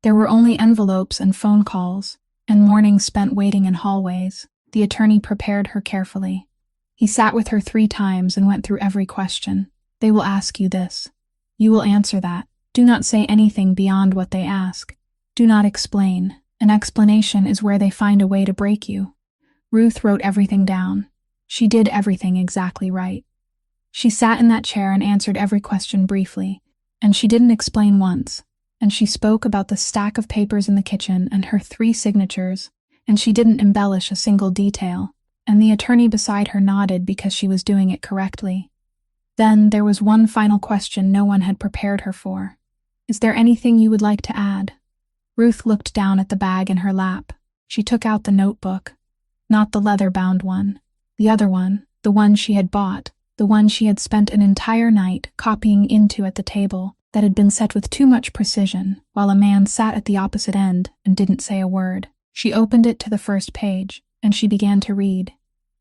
There were only envelopes and phone calls, and mornings spent waiting in hallways. The attorney prepared her carefully. He sat with her 3 times and went through every question. They will ask you this. You will answer that. Do not say anything beyond what they ask. Do not explain. An explanation is where they find a way to break you. Ruth wrote everything down. She did everything exactly right. She sat in that chair and answered every question briefly, and she didn't explain once, and she spoke about the stack of papers in the kitchen and her 3 signatures, and she didn't embellish a single detail, and the attorney beside her nodded because she was doing it correctly. Then there was one final question no one had prepared her for. Is there anything you would like to add? Ruth looked down at the bag in her lap. She took out the notebook. Not the leather-bound one. The other one, the one she had bought, the one she had spent an entire night copying into at the table that had been set with too much precision, while a man sat at the opposite end and didn't say a word. She opened it to the first page, and she began to read.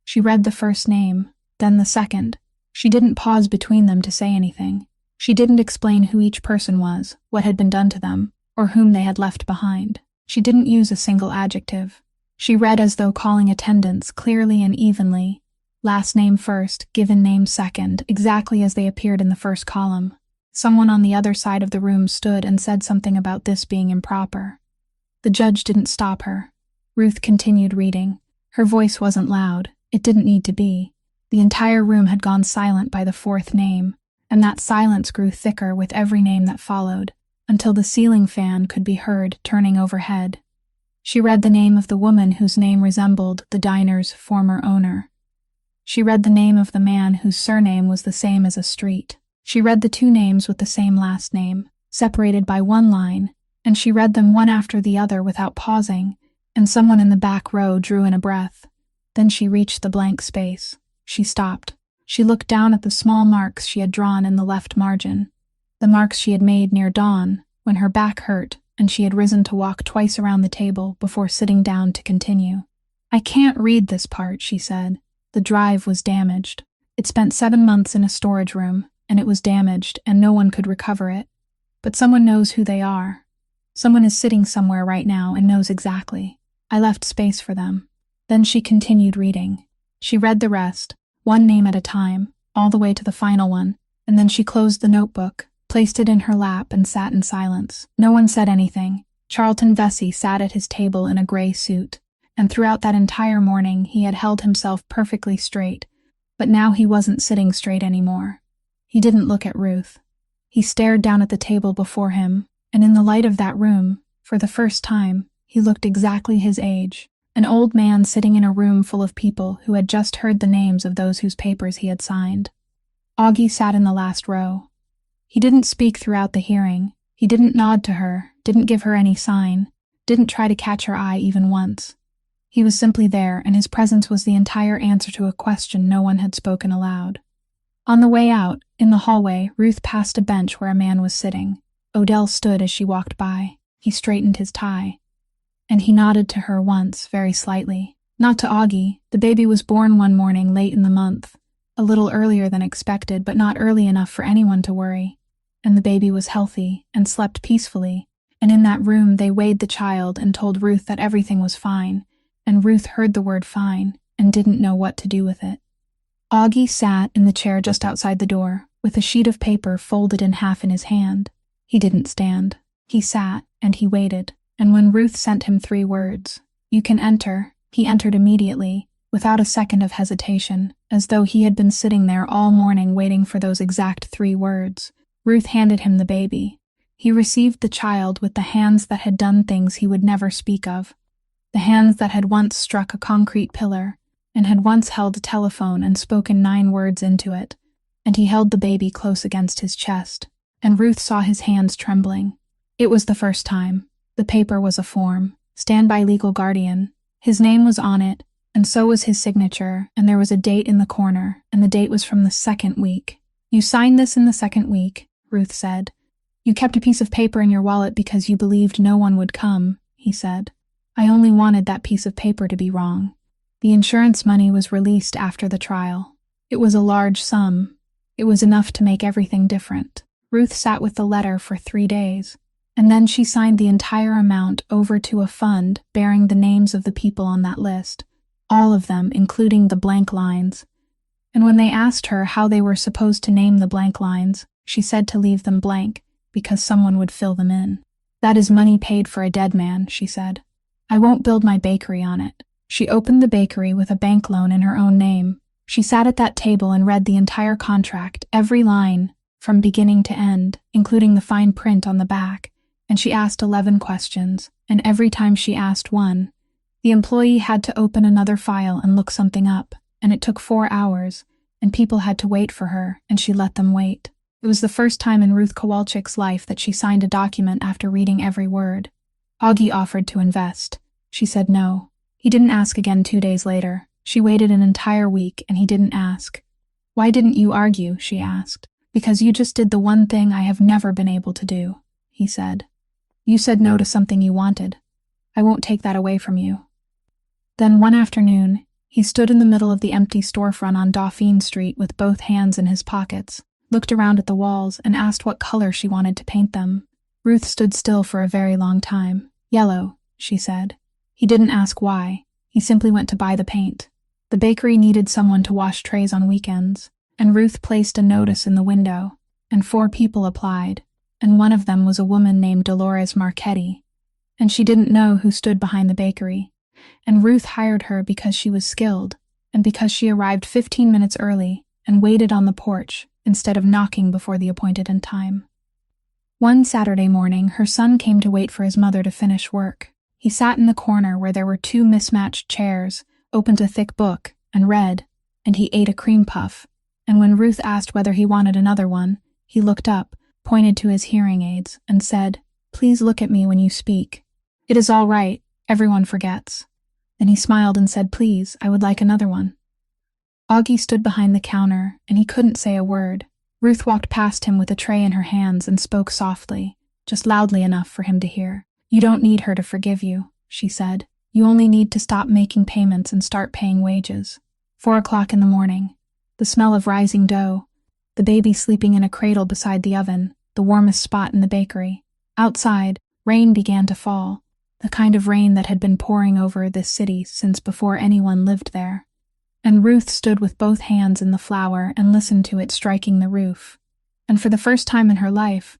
She read the first name, then the second. She didn't pause between them to say anything. She didn't explain who each person was, what had been done to them, or whom they had left behind. She didn't use a single adjective. She read as though calling attendance clearly and evenly. Last name first, given name second, exactly as they appeared in the first column. Someone on the other side of the room stood and said something about this being improper. The judge didn't stop her. Ruth continued reading. Her voice wasn't loud. It didn't need to be. The entire room had gone silent by the 4th name, and that silence grew thicker with every name that followed, until the ceiling fan could be heard turning overhead. She read the name of the woman whose name resembled the diner's former owner. She read the name of the man whose surname was the same as a street. She read the 2 names with the same last name, separated by 1 line, and she read them one after the other without pausing, and someone in the back row drew in a breath. Then she reached the blank space. She stopped. She looked down at the small marks she had drawn in the left margin, the marks she had made near dawn, when her back hurt and she had risen to walk twice around the table before sitting down to continue. I can't read this part, she said. The drive was damaged. It spent 7 months in a storage room, and it was damaged, and no one could recover it. But someone knows who they are. Someone is sitting somewhere right now and knows exactly. I left space for them. Then she continued reading. She read the rest, 1 name at a time, all the way to the final one, and then she closed the notebook, placed it in her lap, and sat in silence. No one said anything. Charlton Vesey sat at his table in a gray suit, and throughout that entire morning he had held himself perfectly straight, but now he wasn't sitting straight anymore. He didn't look at Ruth. He stared down at the table before him, and in the light of that room, for the first time, he looked exactly his age. An old man sitting in a room full of people who had just heard the names of those whose papers he had signed. Augie sat in the last row. He didn't speak throughout the hearing. He didn't nod to her, didn't give her any sign, didn't try to catch her eye even once. He was simply there, and his presence was the entire answer to a question no one had spoken aloud. On the way out, in the hallway, Ruth passed a bench where a man was sitting. Odell stood as she walked by. He straightened his tie. And he nodded to her once, very slightly. Not to Augie. The baby was born one morning late in the month, a little earlier than expected, but not early enough for anyone to worry. And the baby was healthy and slept peacefully, and in that room they weighed the child and told Ruth that everything was fine, and Ruth heard the word fine and didn't know what to do with it. Augie sat in the chair just outside the door, with a sheet of paper folded in half in his hand. He didn't stand. He sat, and he waited. And when Ruth sent him 3 words, "You can enter," he entered immediately, without a second of hesitation, as though he had been sitting there all morning waiting for those exact 3 words. Ruth handed him the baby. He received the child with the hands that had done things he would never speak of, the hands that had once struck a concrete pillar, and had once held a telephone and spoken 9 words into it, and he held the baby close against his chest, and Ruth saw his hands trembling. It was the first time. The paper was a form, standby legal guardian. His name was on it, and so was his signature, and there was a date in the corner, and the date was from the 2nd week. "You signed this in the 2nd week," Ruth said. "You kept a piece of paper in your wallet because you believed no one would come," he said. "I only wanted that piece of paper to be wrong." The insurance money was released after the trial. It was a large sum. It was enough to make everything different. Ruth sat with the letter for 3 days, and then she signed the entire amount over to a fund bearing the names of the people on that list, all of them, including the blank lines. And when they asked her how they were supposed to name the blank lines, she said to leave them blank because someone would fill them in. "That is money paid for a dead man," she said. "I won't build my bakery on it." She opened the bakery with a bank loan in her own name. She sat at that table and read the entire contract, every line, from beginning to end, including the fine print on the back, and she asked 11 questions, and every time she asked one, the employee had to open another file and look something up, and it took 4 hours, and people had to wait for her, and she let them wait. It was the first time in Ruth Kowalczyk's life that she signed a document after reading every word. Augie offered to invest. She said no. He didn't ask again 2 days later. She waited an entire week, and he didn't ask. "Why didn't you argue?" she asked. "Because you just did the one thing I have never been able to do," he said. "You said no to something you wanted. I won't take that away from you." Then one afternoon, he stood in the middle of the empty storefront on Dauphine Street with both hands in his pockets, looked around at the walls, and asked what color she wanted to paint them. Ruth stood still for a very long time. "Yellow," she said. He didn't ask why. He simply went to buy the paint. The bakery needed someone to wash trays on weekends, and Ruth placed a notice in the window, and 4 people applied, and one of them was a woman named Dolores Marchetti, and she didn't know who stood behind the bakery, and Ruth hired her because she was skilled, and because she arrived 15 minutes early and waited on the porch instead of knocking before the appointed time. One Saturday morning, her son came to wait for his mother to finish work. He sat in the corner where there were 2 mismatched chairs, opened a thick book, and read, and he ate a cream puff, and when Ruth asked whether he wanted another one, he looked up, pointed to his hearing aids, and said, "Please look at me when you speak. It is all right, everyone forgets." Then he smiled and said, "Please, I would like another one." Augie stood behind the counter, and he couldn't say a word. Ruth walked past him with a tray in her hands and spoke softly, just loudly enough for him to hear. "You don't need her to forgive you," she said. "You only need to stop making payments and start paying wages." 4 o'clock in the morning. The smell of rising dough. The baby sleeping in a cradle beside the oven, the warmest spot in the bakery. Outside, rain began to fall, the kind of rain that had been pouring over this city since before anyone lived there. And Ruth stood with both hands in the flour and listened to it striking the roof. And for the first time in her life,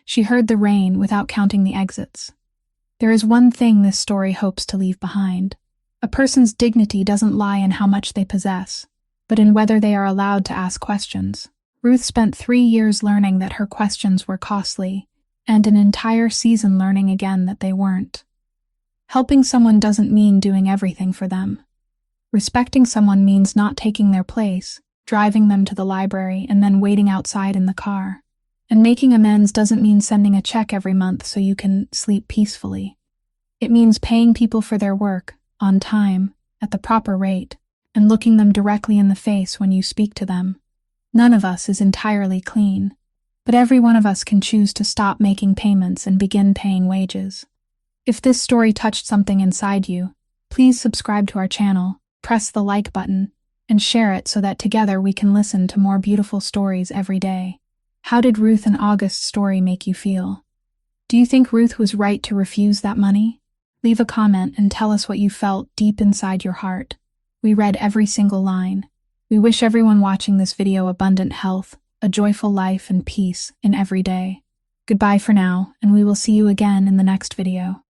she heard the rain without counting the exits. There is one thing this story hopes to leave behind. A person's dignity doesn't lie in how much they possess, but in whether they are allowed to ask questions. Ruth spent 3 years learning that her questions were costly, and an entire season learning again that they weren't. Helping someone doesn't mean doing everything for them. Respecting someone means not taking their place, driving them to the library, and then waiting outside in the car. And making amends doesn't mean sending a check every month so you can sleep peacefully. It means paying people for their work, on time, at the proper rate, and looking them directly in the face when you speak to them. None of us is entirely clean, but every one of us can choose to stop making payments and begin paying wages. If this story touched something inside you, please subscribe to our channel, press the like button, and share it so that together we can listen to more beautiful stories every day. How did Ruth and August's story make you feel? Do you think Ruth was right to refuse that money? Leave a comment and tell us what you felt deep inside your heart. We read every single line. We wish everyone watching this video abundant health, a joyful life, and peace in every day. Goodbye for now, and we will see you again in the next video.